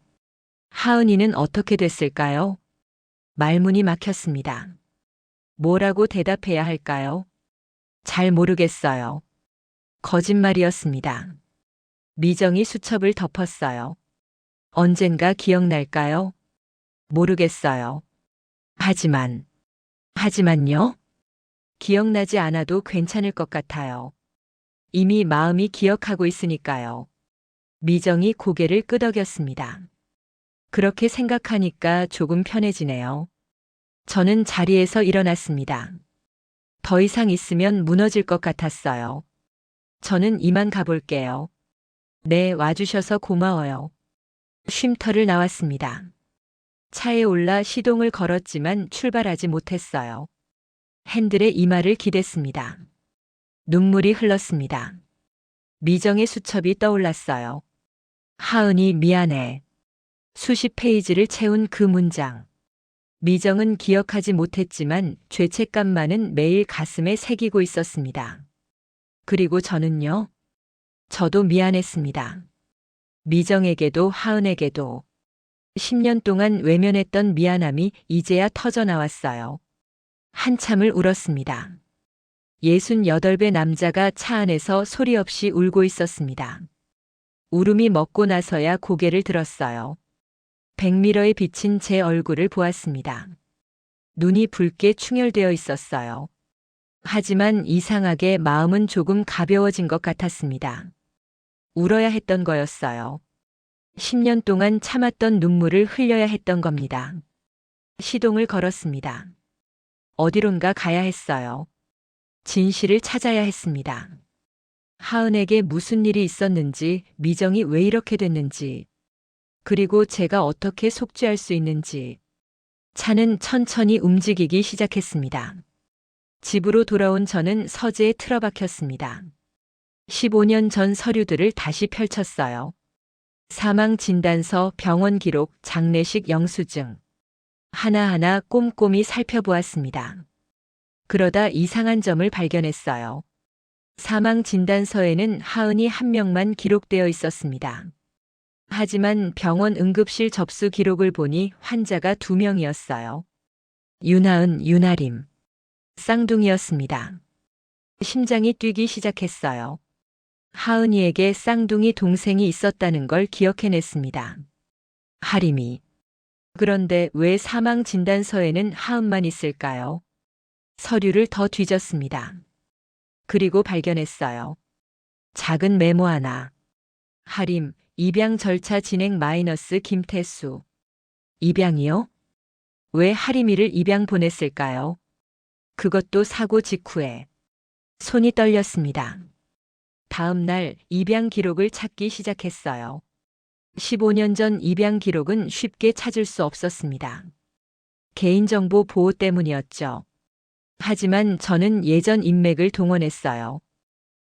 Speaker 1: 하은이는 어떻게 됐을까요? 말문이 막혔습니다. 뭐라고 대답해야 할까요? 잘 모르겠어요. 거짓말이었습니다. 미정이 수첩을 덮었어요. 언젠가 기억날까요? 모르겠어요. 하지만요? 기억나지 않아도 괜찮을 것 같아요. 이미 마음이 기억하고 있으니까요. 미정이 고개를 끄덕였습니다. 그렇게 생각하니까 조금 편해지네요. 저는 자리에서 일어났습니다. 더 이상 있으면 무너질 것 같았어요. 저는 이만 가볼게요. 네, 와주셔서 고마워요. 쉼터를 나왔습니다. 차에 올라 시동을 걸었지만 출발하지 못했어요. 핸들에 이마를 기댔습니다. 눈물이 흘렀습니다. 미정의 수첩이 떠올랐어요. 하은이 미안해. 수십 페이지를 채운 그 문장. 미정은 기억하지 못했지만 죄책감만은 매일 가슴에 새기고 있었습니다. 그리고 저는요? 저도 미안했습니다. 미정에게도 하은에게도 10년 동안 외면했던 미안함이 이제야 터져나왔어요. 한참을 울었습니다. 68배 남자가 차 안에서 소리 없이 울고 있었습니다. 울음이 먹고 나서야 고개를 들었어요. 백미러에 비친 제 얼굴을 보았습니다. 눈이 붉게 충혈되어 있었어요. 하지만 이상하게 마음은 조금 가벼워진 것 같았습니다. 울어야 했던 거였어요. 10년 동안 참았던 눈물을 흘려야 했던 겁니다. 시동을 걸었습니다. 어디론가 가야 했어요. 진실을 찾아야 했습니다. 하은에게 무슨 일이 있었는지, 미정이 왜 이렇게 됐는지, 그리고 제가 어떻게 속죄할 수 있는지. 차는 천천히 움직이기 시작했습니다. 집으로 돌아온 저는 서재에 틀어박혔습니다. 15년 전 서류들을 다시 펼쳤어요. 사망 진단서, 병원 기록, 장례식 영수증. 하나하나 꼼꼼히 살펴보았습니다. 그러다 이상한 점을 발견했어요. 사망 진단서에는 하은이 한 명만 기록되어 있었습니다. 하지만 병원 응급실 접수 기록을 보니 환자가 2명이었어요. 윤하은, 윤아림. 쌍둥이였습니다. 심장이 뛰기 시작했어요. 하은이에게 쌍둥이 동생이 있었다는 걸 기억해냈습니다. 하림이. 그런데 왜 사망 진단서에는 하은만 있을까요? 서류를 더 뒤졌습니다. 그리고 발견했어요. 작은 메모 하나. 하림, 입양 절차 진행 마이너스 김태수. 입양이요? 왜 하림이를 입양 보냈을까요? 그것도 사고 직후에. 손이 떨렸습니다. 다음 날 입양 기록을 찾기 시작했어요. 15년 전 입양 기록은 쉽게 찾을 수 없었습니다. 개인정보 보호 때문이었죠. 하지만 저는 예전 인맥을 동원했어요.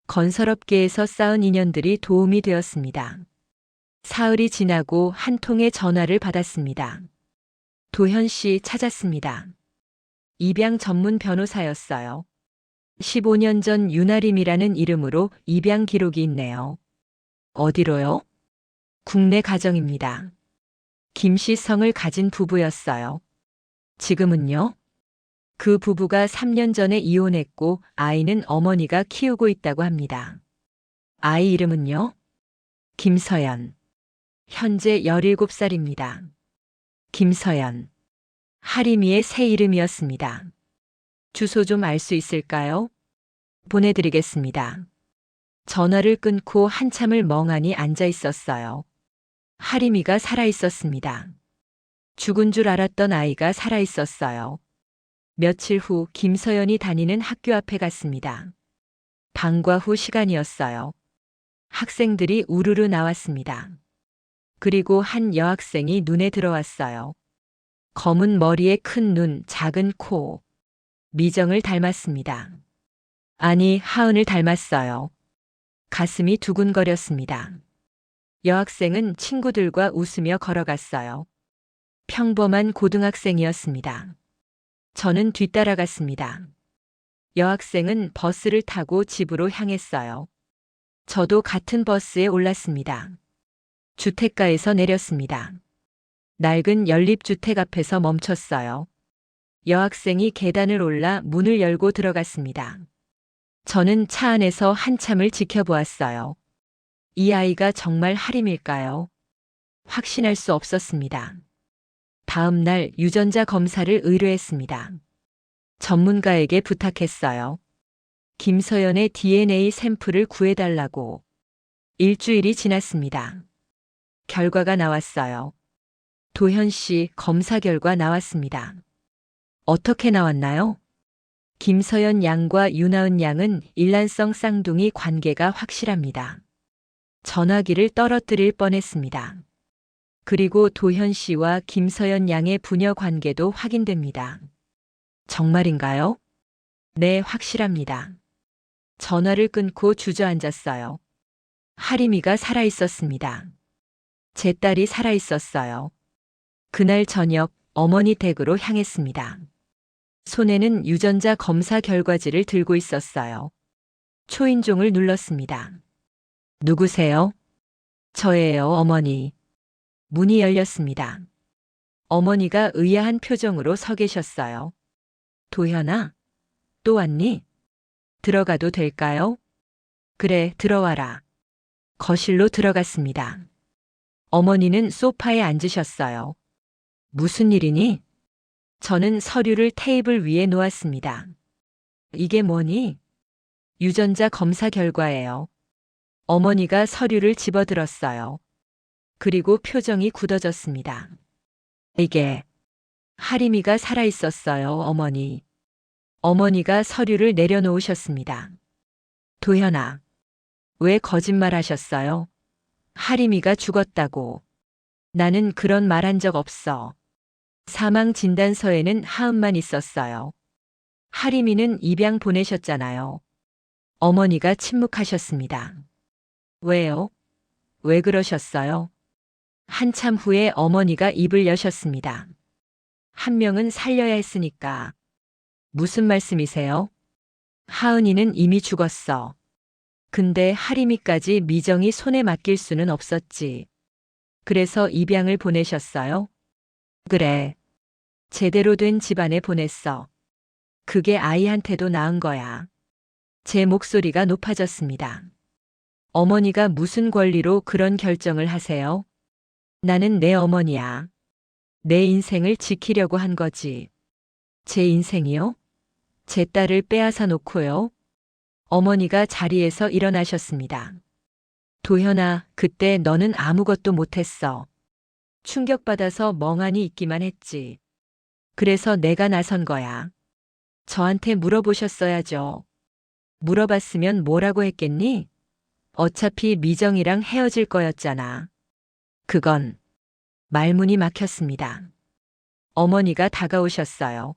Speaker 1: 건설업계에서 쌓은 인연들이 도움이 되었습니다. 사흘이 지나고 한 통의 전화를 받았습니다. 도현 씨 찾았습니다. 입양 전문 변호사였어요. 15년 전 윤아림이라는 이름으로 입양 기록이 있네요. 어디로요? 국내 가정입니다. 김씨 성을 가진 부부였어요. 지금은요? 그 부부가 3년 전에 이혼했고 아이는 어머니가 키우고 있다고 합니다. 아이 이름은요? 김서연. 현재 17살입니다. 김서연. 하림이의 새 이름이었습니다. 주소 좀 알 수 있을까요? 보내드리겠습니다. 전화를 끊고 한참을 멍하니 앉아 있었어요. 하림이가 살아 있었습니다. 죽은 줄 알았던 아이가 살아 있었어요. 며칠 후 김서연이 다니는 학교 앞에 갔습니다. 방과 후 시간이었어요. 학생들이 우르르 나왔습니다. 그리고 한 여학생이 눈에 들어왔어요. 검은 머리에 큰 눈, 작은 코. 미정을 닮았습니다. 아니, 하은을 닮았어요. 가슴이 두근거렸습니다. 여학생은 친구들과 웃으며 걸어갔어요. 평범한 고등학생이었습니다. 저는 뒤따라갔습니다. 여학생은 버스를 타고 집으로 향했어요. 저도 같은 버스에 올랐습니다. 주택가에서 내렸습니다. 낡은 연립주택 앞에서 멈췄어요. 여학생이 계단을 올라 문을 열고 들어갔습니다. 저는 차 안에서 한참을 지켜보았어요. 이 아이가 정말 하림일까요? 확신할 수 없었습니다. 다음 날 유전자 검사를 의뢰했습니다. 전문가에게 부탁했어요. 김서연의 DNA 샘플을 구해달라고. 일주일이 지났습니다. 결과가 나왔어요. 도현 씨 검사 결과 나왔습니다. 어떻게 나왔나요? 김서연 양과 윤하은 양은 일란성 쌍둥이 관계가 확실합니다. 전화기를 떨어뜨릴 뻔했습니다. 그리고 도현 씨와 김서연 양의 부녀 관계도 확인됩니다. 정말인가요? 네, 확실합니다. 전화를 끊고 주저앉았어요. 하림이가 살아있었습니다. 제 딸이 살아있었어요. 그날 저녁 어머니 댁으로 향했습니다. 손에는 유전자 검사 결과지를 들고 있었어요. 초인종을 눌렀습니다. 누구세요? 저예요, 어머니. 문이 열렸습니다. 어머니가 의아한 표정으로 서 계셨어요. 도현아, 또 왔니? 들어가도 될까요? 그래, 들어와라. 거실로 들어갔습니다. 어머니는 소파에 앉으셨어요. 무슨 일이니? 저는 서류를 테이블 위에 놓았습니다. 이게 뭐니? 유전자 검사 결과예요. 어머니가 서류를 집어들었어요. 그리고 표정이 굳어졌습니다. 이게 하림이가 살아있었어요, 어머니. 어머니가 서류를 내려놓으셨습니다. 도현아, 왜 거짓말하셨어요? 하림이가 죽었다고. 나는 그런 말 한 적 없어. 사망 진단서에는 하음만 있었어요. 하림이는 입양 보내셨잖아요. 어머니가 침묵하셨습니다. 왜요? 왜 그러셨어요? 한참 후에 어머니가 입을 여셨습니다. 한 명은 살려야 했으니까. 무슨 말씀이세요? 하은이는 이미 죽었어. 근데 하림이까지 미정이 손에 맡길 수는 없었지. 그래서 입양을 보내셨어요? 그래. 제대로 된 집안에 보냈어. 그게 아이한테도 나은 거야. 제 목소리가 높아졌습니다. 어머니가 무슨 권리로 그런 결정을 하세요? 나는 내 어머니야. 내 인생을 지키려고 한 거지. 제 인생이요? 제 딸을 빼앗아 놓고요? 어머니가 자리에서 일어나셨습니다. 도현아, 그때 너는 아무것도 못했어. 충격받아서 멍하니 있기만 했지. 그래서 내가 나선 거야. 저한테 물어보셨어야죠. 물어봤으면 뭐라고 했겠니? 어차피 미정이랑 헤어질 거였잖아. 그건 말문이 막혔습니다. 어머니가 다가오셨어요.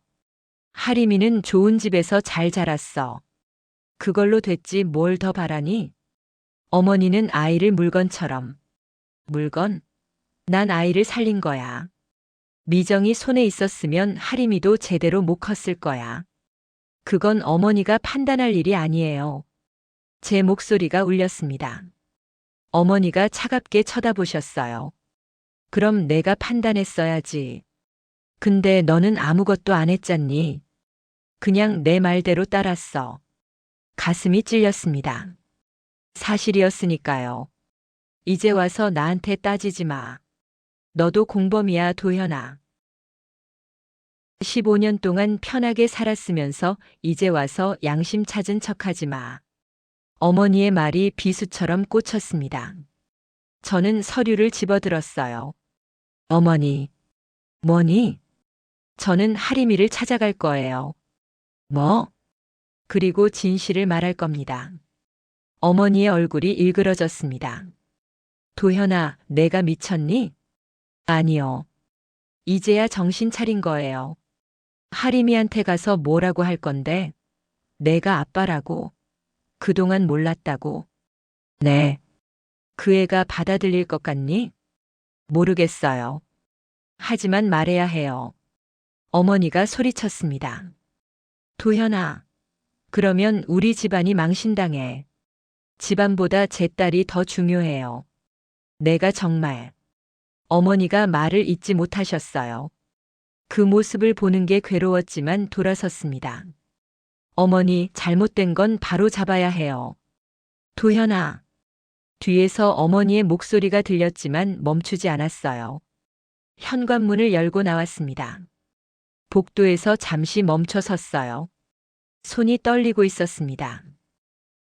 Speaker 1: 하림이는 좋은 집에서 잘 자랐어. 그걸로 됐지 뭘 더 바라니? 어머니는 아이를 물건처럼. 물건? 난 아이를 살린 거야. 미정이 손에 있었으면 하림이도 제대로 못 컸을 거야. 그건 어머니가 판단할 일이 아니에요. 제 목소리가 울렸습니다. 어머니가 차갑게 쳐다보셨어요. 그럼 내가 판단했어야지. 근데 너는 아무것도 안 했잖니. 그냥 내 말대로 따랐어. 가슴이 찔렸습니다. 사실이었으니까요. 이제 와서 나한테 따지지 마. 너도 공범이야, 도현아. 15년 동안 편하게 살았으면서 이제 와서 양심 찾은 척하지 마. 어머니의 말이 비수처럼 꽂혔습니다. 저는 서류를 집어들었어요. 어머니. 뭐니? 저는 하림이를 찾아갈 거예요. 뭐? 그리고 진실을 말할 겁니다. 어머니의 얼굴이 일그러졌습니다. 도현아, 내가 미쳤니? 아니요. 이제야 정신 차린 거예요. 하림이한테 가서 뭐라고 할 건데? 내가 아빠라고. 그동안 몰랐다고. 네. 그 애가 받아들일 것 같니? 모르겠어요. 하지만 말해야 해요. 어머니가 소리쳤습니다. 도현아, 그러면 우리 집안이 망신당해. 집안보다 제 딸이 더 중요해요. 내가 정말. 어머니가 말을 잇지 못하셨어요. 그 모습을 보는 게 괴로웠지만 돌아섰습니다. 어머니, 잘못된 건 바로 잡아야 해요. 도현아. 뒤에서 어머니의 목소리가 들렸지만 멈추지 않았어요. 현관문을 열고 나왔습니다. 복도에서 잠시 멈춰 섰어요. 손이 떨리고 있었습니다.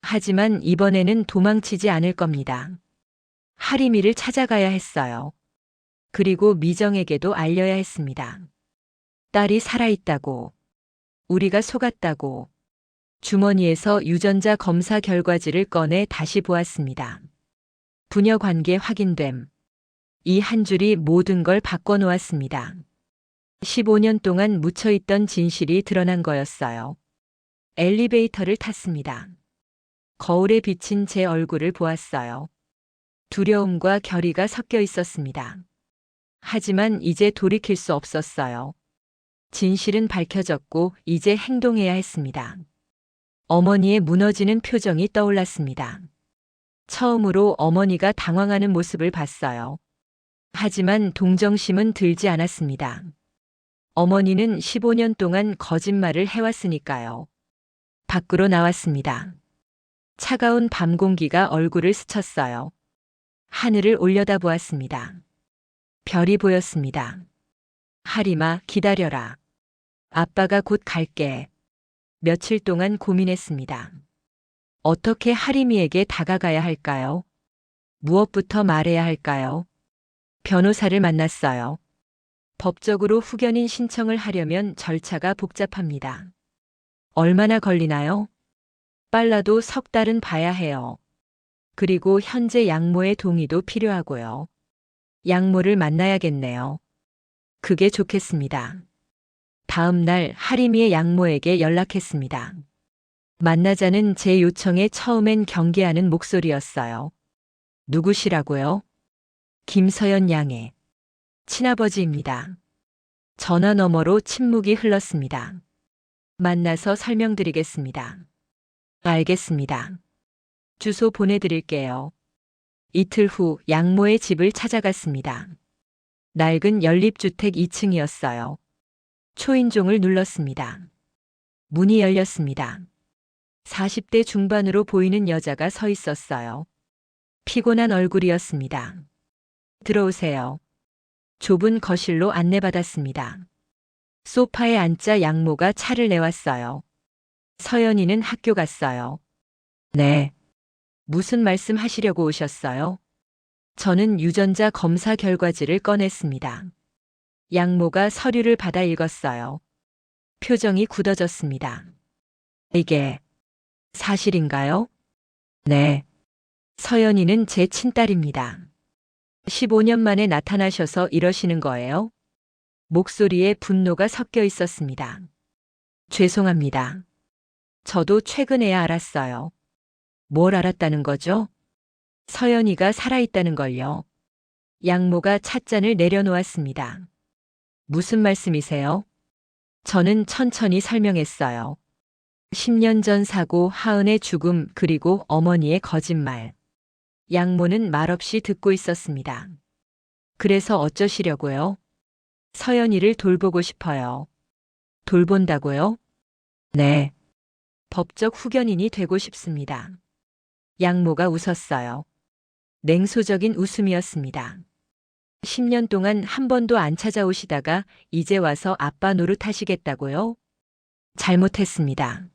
Speaker 1: 하지만 이번에는 도망치지 않을 겁니다. 하림이를 찾아가야 했어요. 그리고 미정에게도 알려야 했습니다. 딸이 살아있다고, 우리가 속았다고. 주머니에서 유전자 검사 결과지를 꺼내 다시 보았습니다. 부녀 관계 확인됨. 이 한 줄이 모든 걸 바꿔놓았습니다. 15년 동안 묻혀있던 진실이 드러난 거였어요. 엘리베이터를 탔습니다. 거울에 비친 제 얼굴을 보았어요. 두려움과 결의가 섞여 있었습니다. 하지만 이제 돌이킬 수 없었어요. 진실은 밝혀졌고 이제 행동해야 했습니다. 어머니의 무너지는 표정이 떠올랐습니다. 처음으로 어머니가 당황하는 모습을 봤어요. 하지만 동정심은 들지 않았습니다. 어머니는 15년 동안 거짓말을 해왔으니까요. 밖으로 나왔습니다. 차가운 밤 공기가 얼굴을 스쳤어요. 하늘을 올려다보았습니다. 별이 보였습니다. 하림아, 기다려라. 아빠가 곧 갈게. 며칠 동안 고민했습니다. 어떻게 하림이에게 다가가야 할까요? 무엇부터 말해야 할까요? 변호사를 만났어요. 법적으로 후견인 신청을 하려면 절차가 복잡합니다. 얼마나 걸리나요? 빨라도 석 달은 봐야 해요. 그리고 현재 양모의 동의도 필요하고요. 양모를 만나야겠네요. 그게 좋겠습니다. 다음 날 하림이의 양모에게 연락했습니다. 만나자는 제 요청에 처음엔 경계하는 목소리였어요. 누구시라고요? 김서연 양의 친아버지입니다. 전화 너머로 침묵이 흘렀습니다. 만나서 설명드리겠습니다. 알겠습니다. 주소 보내드릴게요. 이틀 후 양모의 집을 찾아갔습니다. 낡은 연립주택 2층이었어요. 초인종을 눌렀습니다. 문이 열렸습니다. 40대 중반으로 보이는 여자가 서 있었어요. 피곤한 얼굴이었습니다. 들어오세요. 좁은 거실로 안내받았습니다. 소파에 앉자 양모가 차를 내왔어요. 서연이는 학교 갔어요. 네. 무슨 말씀 하시려고 오셨어요? 저는 유전자 검사 결과지를 꺼냈습니다. 양모가 서류를 받아 읽었어요. 표정이 굳어졌습니다. 이게 사실인가요? 네. 서연이는 제 친딸입니다. 15년 만에 나타나셔서 이러시는 거예요? 목소리에 분노가 섞여 있었습니다. 죄송합니다. 저도 최근에야 알았어요. 뭘 알았다는 거죠? 서연이가 살아있다는 걸요. 양모가 찻잔을 내려놓았습니다. 무슨 말씀이세요? 저는 천천히 설명했어요. 10년 전 사고, 하은의 죽음, 그리고 어머니의 거짓말. 양모는 말없이 듣고 있었습니다. 그래서 어쩌시려고요? 서연이를 돌보고 싶어요. 돌본다고요? 네. 법적 후견인이 되고 싶습니다. 양모가 웃었어요. 냉소적인 웃음이었습니다. 10년 동안 한 번도 안 찾아오시다가 이제 와서 아빠 노릇하시겠다고요? 잘못했습니다.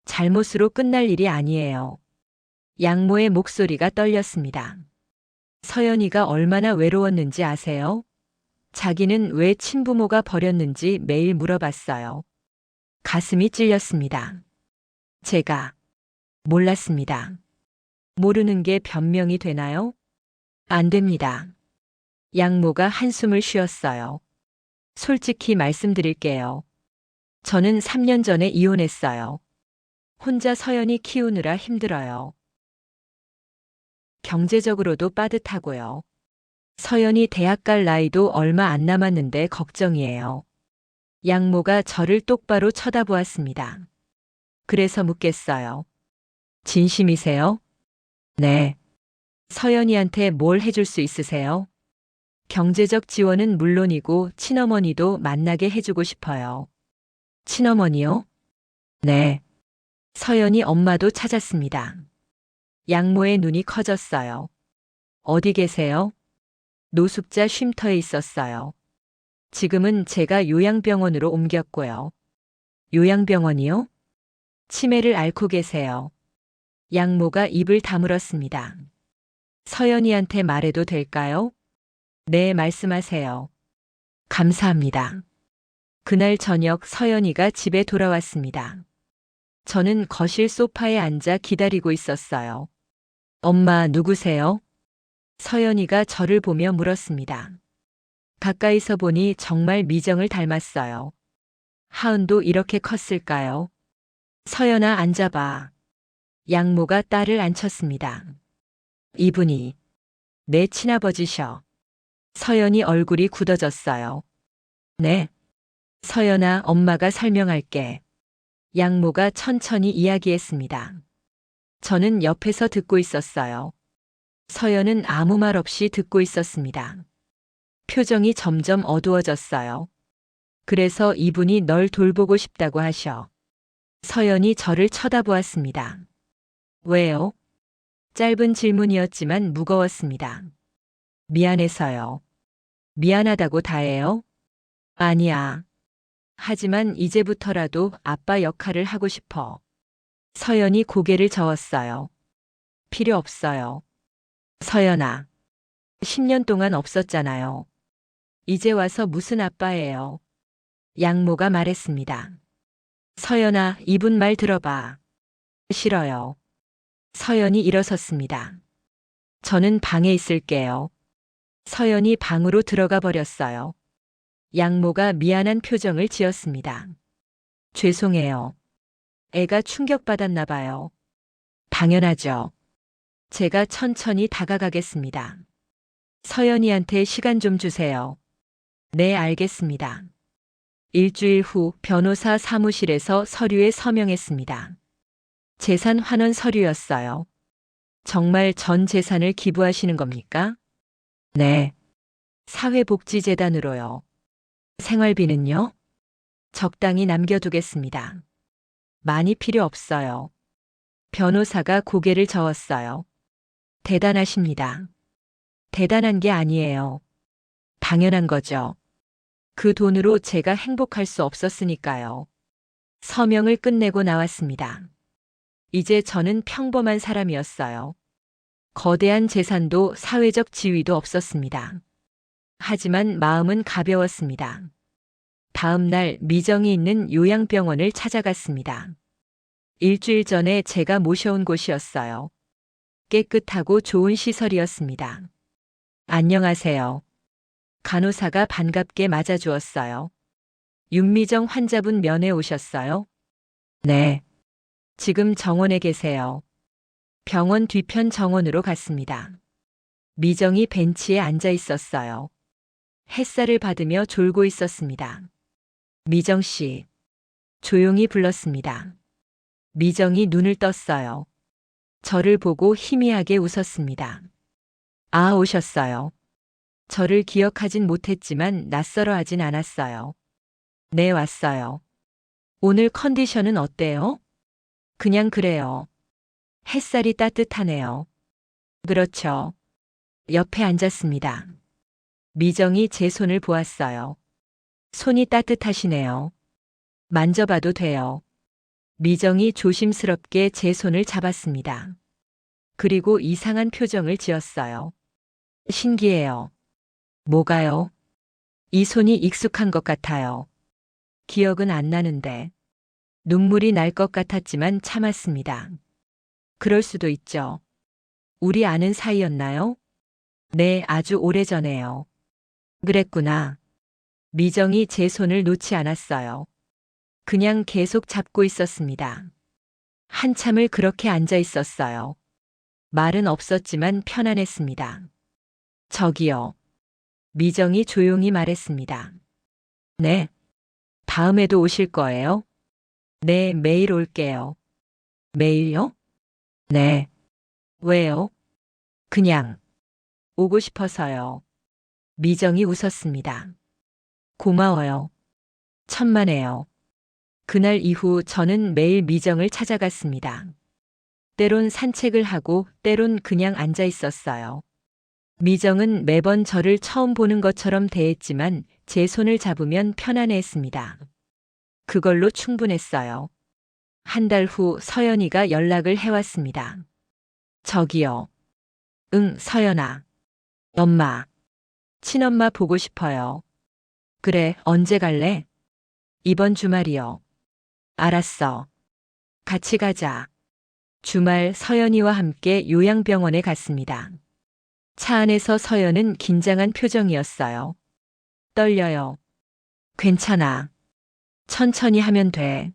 Speaker 1: 잘못으로 끝날 일이 아니에요. 양모의 목소리가 떨렸습니다. 서연이가 얼마나 외로웠는지 아세요? 자기는 왜 친부모가 버렸는지 매일 물어봤어요. 가슴이 찔렸습니다. 제가 몰랐습니다. 모르는 게 변명이 되나요? 안 됩니다. 양모가 한숨을 쉬었어요. 솔직히 말씀드릴게요. 저는 3년 전에 이혼했어요. 혼자 서연이 키우느라 힘들어요. 경제적으로도 빠듯하고요. 서연이 대학 갈 나이도 얼마 안 남았는데 걱정이에요. 양모가 저를 똑바로 쳐다보았습니다. 그래서 묻겠어요. 진심이세요? 네. 서연이한테 뭘 해줄 수 있으세요? 경제적 지원은 물론이고 친어머니도 만나게 해주고 싶어요. 친어머니요? 네. 서연이 엄마도 찾았습니다. 양모의 눈이 커졌어요. 어디 계세요? 노숙자 쉼터에 있었어요. 지금은 제가 요양병원으로 옮겼고요. 요양병원이요? 치매를 앓고 계세요. 양모가 입을 다물었습니다. 서연이한테 말해도 될까요? 네, 말씀하세요. 감사합니다. 그날 저녁 서연이가 집에 돌아왔습니다. 저는 거실 소파에 앉아 기다리고 있었어요. 엄마, 누구세요? 서연이가 저를 보며 물었습니다. 가까이서 보니 정말 미정을 닮았어요. 하은도 이렇게 컸을까요? 서연아, 앉아봐. 양모가 딸을 앉혔습니다. 이분이 내 친아버지셔. 서연이 얼굴이 굳어졌어요. 네. 서연아, 엄마가 설명할게. 양모가 천천히 이야기했습니다. 저는 옆에서 듣고 있었어요. 서연은 아무 말 없이 듣고 있었습니다. 표정이 점점 어두워졌어요. 그래서 이분이 널 돌보고 싶다고 하셔. 서연이 저를 쳐다보았습니다. 왜요? 짧은 질문이었지만 무거웠습니다. 미안해서요. 미안하다고 다해요? 아니야. 하지만 이제부터라도 아빠 역할을 하고 싶어. 서연이 고개를 저었어요. 필요 없어요. 서연아. 10년 동안 없었잖아요. 이제 와서 무슨 아빠예요. 양모가 말했습니다. 서연아, 이분 말 들어봐. 싫어요. 서연이 일어섰습니다. 저는 방에 있을게요. 서연이 방으로 들어가 버렸어요. 양모가 미안한 표정을 지었습니다. 죄송해요. 애가 충격받았나 봐요. 당연하죠. 제가 천천히 다가가겠습니다. 서연이한테 시간 좀 주세요. 네, 알겠습니다. 일주일 후 변호사 사무실에서 서류에 서명했습니다. 재산 환원 서류였어요. 정말 전 재산을 기부하시는 겁니까? 네. 사회복지재단으로요. 생활비는요? 적당히 남겨두겠습니다. 많이 필요 없어요. 변호사가 고개를 저었어요. 대단하십니다. 대단한 게 아니에요. 당연한 거죠. 그 돈으로 제가 행복할 수 없었으니까요. 서명을 끝내고 나왔습니다. 이제 저는 평범한 사람이었어요. 거대한 재산도 사회적 지위도 없었습니다. 하지만 마음은 가벼웠습니다. 다음 날 미정이 있는 요양병원을 찾아갔습니다. 일주일 전에 제가 모셔온 곳이었어요. 깨끗하고 좋은 시설이었습니다. 안녕하세요. 간호사가 반갑게 맞아주었어요. 윤미정 환자분 면회 오셨어요? 네. 지금 정원에 계세요. 병원 뒤편 정원으로 갔습니다. 미정이 벤치에 앉아 있었어요. 햇살을 받으며 졸고 있었습니다. 미정 씨. 조용히 불렀습니다. 미정이 눈을 떴어요. 저를 보고 희미하게 웃었습니다. 아, 오셨어요. 저를 기억하진 못했지만 낯설어 하진 않았어요. 네, 왔어요. 오늘 컨디션은 어때요? 그냥 그래요. 햇살이 따뜻하네요. 그렇죠. 옆에 앉았습니다. 미정이 제 손을 보았어요. 손이 따뜻하시네요. 만져봐도 돼요. 미정이 조심스럽게 제 손을 잡았습니다. 그리고 이상한 표정을 지었어요. 신기해요. 뭐가요? 이 손이 익숙한 것 같아요. 기억은 안 나는데. 눈물이 날 것 같았지만 참았습니다. 그럴 수도 있죠. 우리 아는 사이였나요? 네, 아주 오래전에요. 그랬구나. 미정이 제 손을 놓지 않았어요. 그냥 계속 잡고 있었습니다. 한참을 그렇게 앉아 있었어요. 말은 없었지만 편안했습니다. 저기요. 미정이 조용히 말했습니다. 네. 다음에도 오실 거예요? 네, 매일 올게요. 매일요? 네. 왜요? 그냥 오고 싶어서요. 미정이 웃었습니다. 고마워요. 천만에요. 그날 이후 저는 매일 미정을 찾아갔습니다. 때론 산책을 하고 때론 그냥 앉아 있었어요. 미정은 매번 저를 처음 보는 것처럼 대했지만 제 손을 잡으면 편안해했습니다. 그걸로 충분했어요. 한 달 후 서연이가 연락을 해왔습니다. 저기요. 응, 서연아. 엄마. 친엄마 보고 싶어요. 그래, 언제 갈래? 이번 주말이요. 알았어. 같이 가자. 주말 서연이와 함께 요양병원에 갔습니다. 차 안에서 서연은 긴장한 표정이었어요. 떨려요. 괜찮아. 천천히 하면 돼.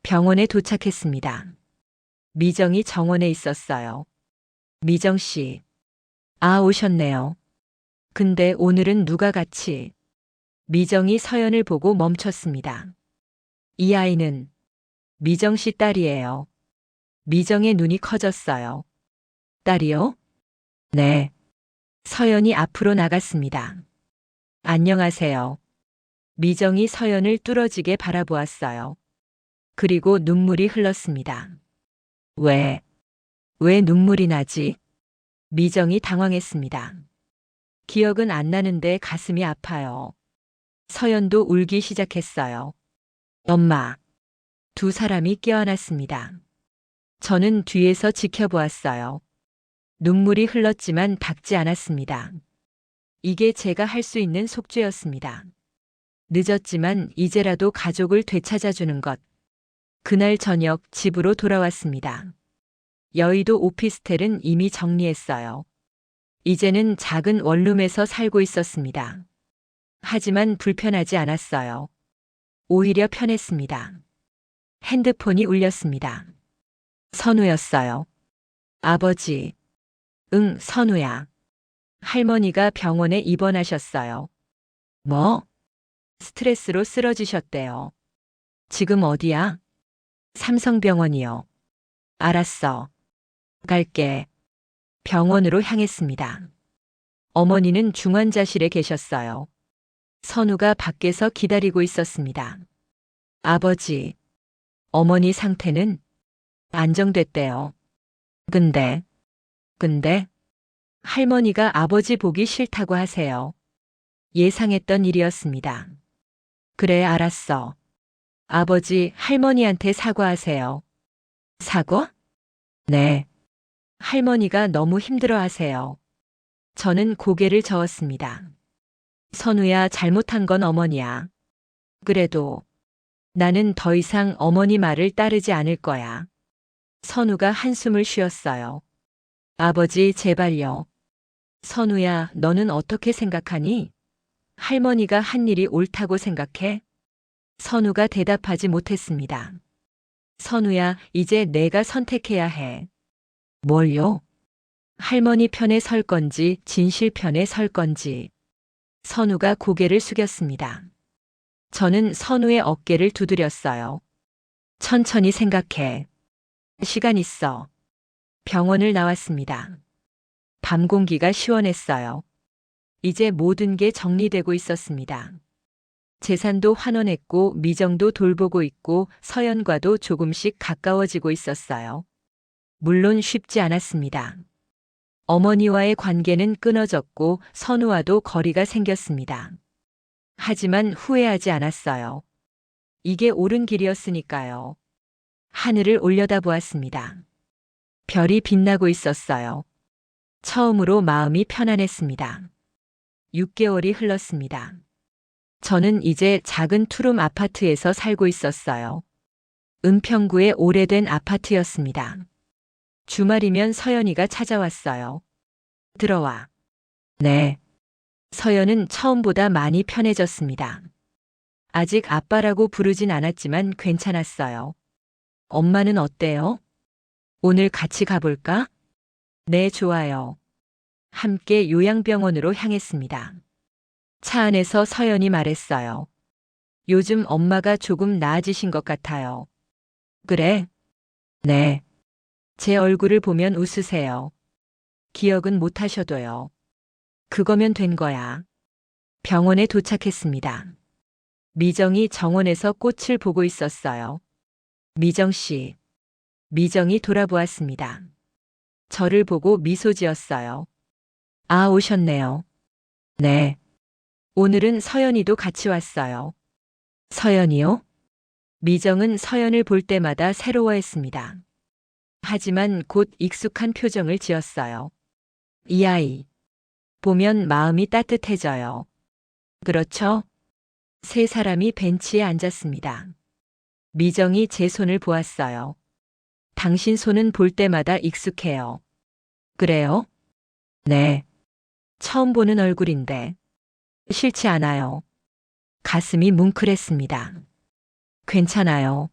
Speaker 1: 병원에 도착했습니다. 미정이 정원에 있었어요. 미정 씨. 아, 오셨네요. 근데 오늘은 누가 같이? 미정이 서연을 보고 멈췄습니다. 이 아이는 미정 씨 딸이에요. 미정의 눈이 커졌어요. 딸이요? 네. 서연이 앞으로 나갔습니다. 안녕하세요. 미정이 서연을 뚫어지게 바라보았어요. 그리고 눈물이 흘렀습니다. 왜 눈물이 나지? 미정이 당황했습니다. 기억은 안 나는데 가슴이 아파요. 서연도 울기 시작했어요. 엄마. 두 사람이 껴안았습니다. 저는 뒤에서 지켜보았어요. 눈물이 흘렀지만 닦지 않았습니다. 이게 제가 할 수 있는 속죄였습니다. 늦었지만 이제라도 가족을 되찾아주는 것. 그날 저녁 집으로 돌아왔습니다. 여의도 오피스텔은 이미 정리했어요. 이제는 작은 원룸에서 살고 있었습니다. 하지만 불편하지 않았어요. 오히려 편했습니다. 핸드폰이 울렸습니다. 선우였어요. 아버지. 응, 선우야. 할머니가 병원에 입원하셨어요. 뭐? 스트레스로 쓰러지셨대요. 지금 어디야? 삼성병원이요. 알았어. 갈게. 병원으로 향했습니다. 어머니는 중환자실에 계셨어요. 선우가 밖에서 기다리고 있었습니다. 아버지. 어머니 상태는 안정됐대요. 근데 할머니가 아버지 보기 싫다고 하세요. 예상했던 일이었습니다. 그래, 알았어. 아버지, 할머니한테 사과하세요. 사과? 네. 할머니가 너무 힘들어 하세요. 저는 고개를 저었습니다. 선우야, 잘못한 건 어머니야. 그래도 나는 더 이상 어머니 말을 따르지 않을 거야. 선우가 한숨을 쉬었어요. 아버지, 제발요. 선우야, 너는 어떻게 생각하니? 할머니가 한 일이 옳다고 생각해? 선우가 대답하지 못했습니다. 선우야, 이제 내가 선택해야 해. 뭘요? 할머니 편에 설 건지 진실 편에 설 건지. 선우가 고개를 숙였습니다. 저는 선우의 어깨를 두드렸어요. 천천히 생각해. 시간 있어. 병원을 나왔습니다. 밤 공기가 시원했어요. 이제 모든 게 정리되고 있었습니다. 재산도 환원했고 미정도 돌보고 있고 서연과도 조금씩 가까워지고 있었어요. 물론 쉽지 않았습니다. 어머니와의 관계는 끊어졌고 선우와도 거리가 생겼습니다. 하지만 후회하지 않았어요. 이게 옳은 길이었으니까요. 하늘을 올려다보았습니다. 별이 빛나고 있었어요. 처음으로 마음이 편안했습니다. 6개월이 흘렀습니다. 저는 이제 작은 투룸 아파트에서 살고 있었어요. 은평구의 오래된 아파트였습니다. 주말이면 서연이가 찾아왔어요. 들어와. 네. 서연은 처음보다 많이 편해졌습니다. 아직 아빠라고 부르진 않았지만 괜찮았어요. 엄마는 어때요? 오늘 같이 가볼까? 네, 좋아요. 함께 요양병원으로 향했습니다. 차 안에서 서연이 말했어요. 요즘 엄마가 조금 나아지신 것 같아요. 그래? 네. 제 얼굴을 보면 웃으세요. 기억은 못 하셔도요. 그거면 된 거야. 병원에 도착했습니다. 미정이 정원에서 꽃을 보고 있었어요. 미정 씨. 미정이 돌아보았습니다. 저를 보고 미소 지었어요. 아, 오셨네요. 네. 오늘은 서연이도 같이 왔어요. 서연이요? 미정은 서연을 볼 때마다 새로워했습니다. 하지만 곧 익숙한 표정을 지었어요. 이 아이. 보면 마음이 따뜻해져요. 그렇죠? 세 사람이 벤치에 앉았습니다. 미정이 제 손을 보았어요. 당신 손은 볼 때마다 익숙해요. 그래요? 네. 처음 보는 얼굴인데. 싫지 않아요. 가슴이 뭉클했습니다. 괜찮아요.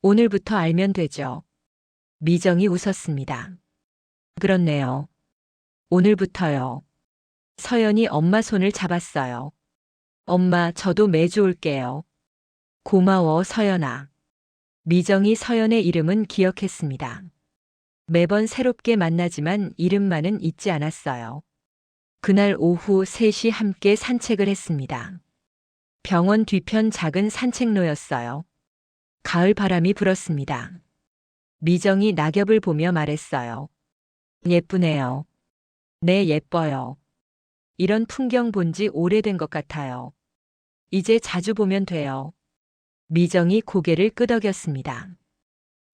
Speaker 1: 오늘부터 알면 되죠. 미정이 웃었습니다. 그렇네요. 오늘부터요. 서연이 엄마 손을 잡았어요. 엄마, 저도 매주 올게요. 고마워, 서연아. 미정이 서연의 이름은 기억했습니다. 매번 새롭게 만나지만 이름만은 잊지 않았어요. 그날 오후 3시 함께 산책을 했습니다. 병원 뒤편 작은 산책로였어요. 가을 바람이 불었습니다. 미정이 낙엽을 보며 말했어요. 예쁘네요. 네, 예뻐요. 이런 풍경 본 지 오래된 것 같아요. 이제 자주 보면 돼요. 미정이 고개를 끄덕였습니다.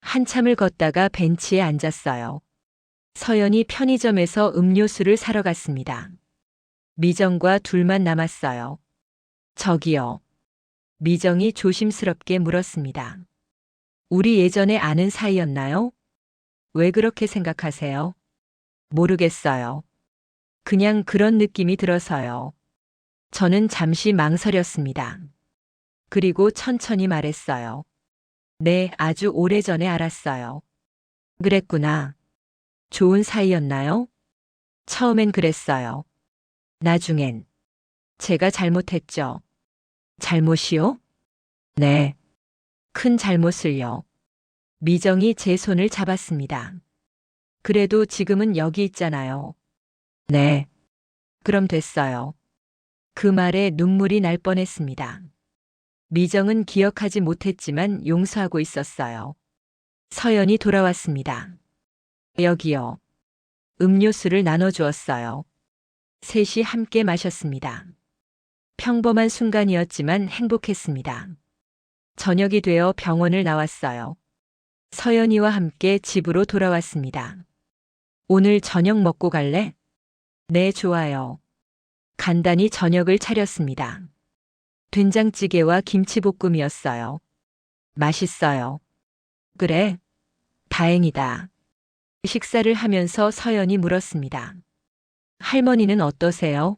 Speaker 1: 한참을 걷다가 벤치에 앉았어요. 서연이 편의점에서 음료수를 사러 갔습니다. 미정과 둘만 남았어요. 저기요. 미정이 조심스럽게 물었습니다. 우리 예전에 아는 사이였나요? 왜 그렇게 생각하세요? 모르겠어요. 그냥 그런 느낌이 들어서요. 저는 잠시 망설였습니다. 그리고 천천히 말했어요. 네, 아주 오래전에 알았어요. 그랬구나. 좋은 사이였나요? 처음엔 그랬어요. 나중엔. 제가 잘못했죠. 잘못이요? 네. 큰 잘못을요. 미정이 제 손을 잡았습니다. 그래도 지금은 여기 있잖아요. 네. 그럼 됐어요. 그 말에 눈물이 날 뻔했습니다. 미정은 기억하지 못했지만 용서하고 있었어요. 서연이 돌아왔습니다. 여기요. 음료수를 나눠주었어요. 셋이 함께 마셨습니다. 평범한 순간이었지만 행복했습니다. 저녁이 되어 병원을 나왔어요. 서연이와 함께 집으로 돌아왔습니다. 오늘 저녁 먹고 갈래? 네, 좋아요. 간단히 저녁을 차렸습니다. 된장찌개와 김치볶음이었어요. 맛있어요. 그래? 다행이다. 식사를 하면서 서연이 물었습니다. 할머니는 어떠세요?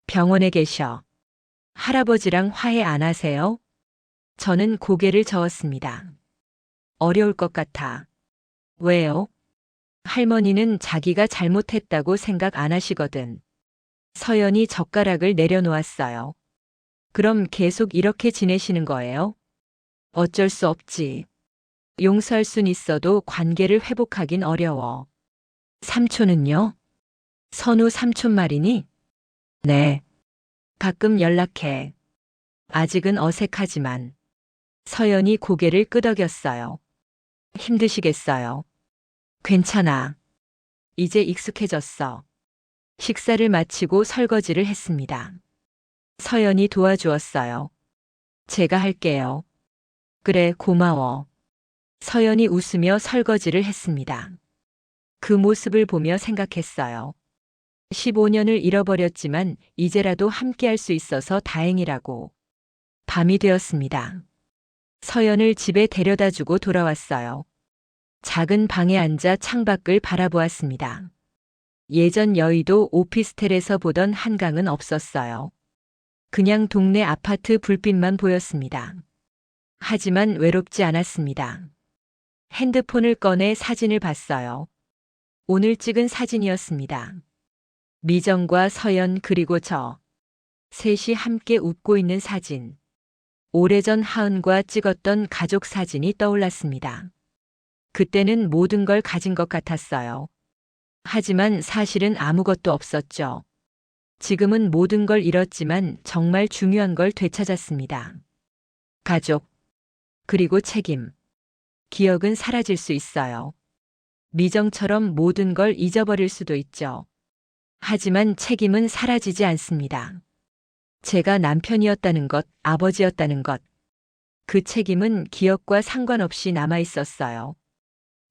Speaker 1: 병원에 계셔. 할아버지랑 화해 안 하세요? 저는 고개를 저었습니다. 어려울 것 같아. 왜요? 할머니는 자기가 잘못했다고 생각 안 하시거든. 서연이 젓가락을 내려놓았어요. 그럼 계속 이렇게 지내시는 거예요? 어쩔 수 없지. 용서할 순 있어도 관계를 회복하긴 어려워. 삼촌은요? 선우 삼촌 말이니? 네. 가끔 연락해. 아직은 어색하지만. 서연이 고개를 끄덕였어요. 힘드시겠어요? 괜찮아. 이제 익숙해졌어. 식사를 마치고 설거지를 했습니다. 서연이 도와주었어요. 제가 할게요. 그래, 고마워. 서연이 웃으며 설거지를 했습니다. 그 모습을 보며 생각했어요. 15년을 잃어버렸지만 이제라도 함께할 수 있어서 다행이라고. 밤이 되었습니다. 서연을 집에 데려다 주고 돌아왔어요. 작은 방에 앉아 창밖을 바라보았습니다. 예전 여의도 오피스텔에서 보던 한강은 없었어요. 그냥 동네 아파트 불빛만 보였습니다. 하지만 외롭지 않았습니다. 핸드폰을 꺼내 사진을 봤어요. 오늘 찍은 사진이었습니다. 미정과 서연 그리고 저. 셋이 함께 웃고 있는 사진. 오래전 하은과 찍었던 가족 사진이 떠올랐습니다. 그때는 모든 걸 가진 것 같았어요. 하지만 사실은 아무것도 없었죠. 지금은 모든 걸 잃었지만 정말 중요한 걸 되찾았습니다. 가족, 그리고 책임. 기억은 사라질 수 있어요. 미정처럼 모든 걸 잊어버릴 수도 있죠. 하지만 책임은 사라지지 않습니다. 제가 남편이었다는 것, 아버지였다는 것. 그 책임은 기억과 상관없이 남아 있었어요.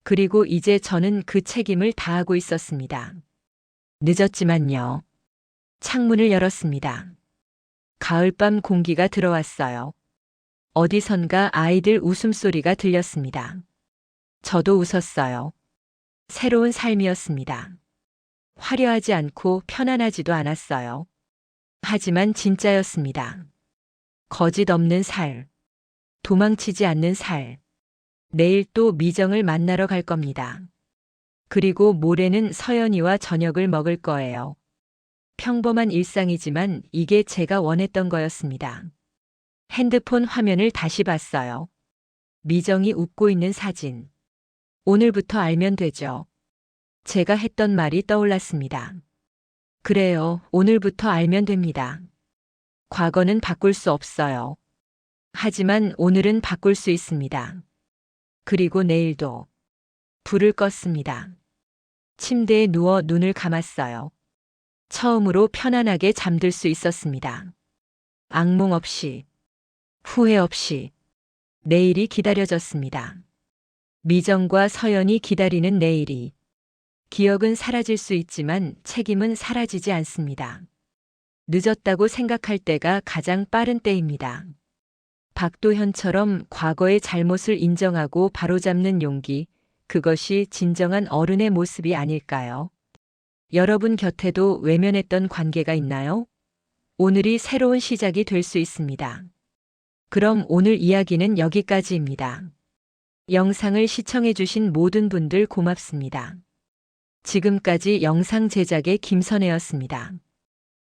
Speaker 1: 그리고 이제 저는 그 책임을 다하고 있었습니다. 늦었지만요. 창문을 열었습니다. 가을밤 공기가 들어왔어요. 어디선가 아이들 웃음소리가 들렸습니다. 저도 웃었어요. 새로운 삶이었습니다. 화려하지 않고 편안하지도 않았어요. 하지만 진짜였습니다. 거짓 없는 살. 도망치지 않는 살. 내일 또 미정을 만나러 갈 겁니다. 그리고 모레는 서연이와 저녁을 먹을 거예요. 평범한 일상이지만 이게 제가 원했던 거였습니다. 핸드폰 화면을 다시 봤어요. 미정이 웃고 있는 사진. 오늘부터 알면 되죠. 제가 했던 말이 떠올랐습니다. 그래요, 오늘부터 알면 됩니다. 과거는 바꿀 수 없어요. 하지만 오늘은 바꿀 수 있습니다. 그리고 내일도. 불을 껐습니다. 침대에 누워 눈을 감았어요. 처음으로 편안하게 잠들 수 있었습니다. 악몽 없이, 후회 없이. 내일이 기다려졌습니다. 미정과 서연이 기다리는 내일이. 기억은 사라질 수 있지만 책임은 사라지지 않습니다. 늦었다고 생각할 때가 가장 빠른 때입니다. 박도현처럼 과거의 잘못을 인정하고 바로잡는 용기, 그것이 진정한 어른의 모습이 아닐까요? 여러분 곁에도 외면했던 관계가 있나요? 오늘이 새로운 시작이 될 수 있습니다. 그럼 오늘 이야기는 여기까지입니다. 영상을 시청해주신 모든 분들 고맙습니다. 지금까지 영상 제작의 김선혜였습니다.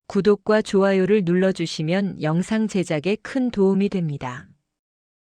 Speaker 1: 구독과 좋아요를 눌러주시면 영상 제작에 큰 도움이 됩니다.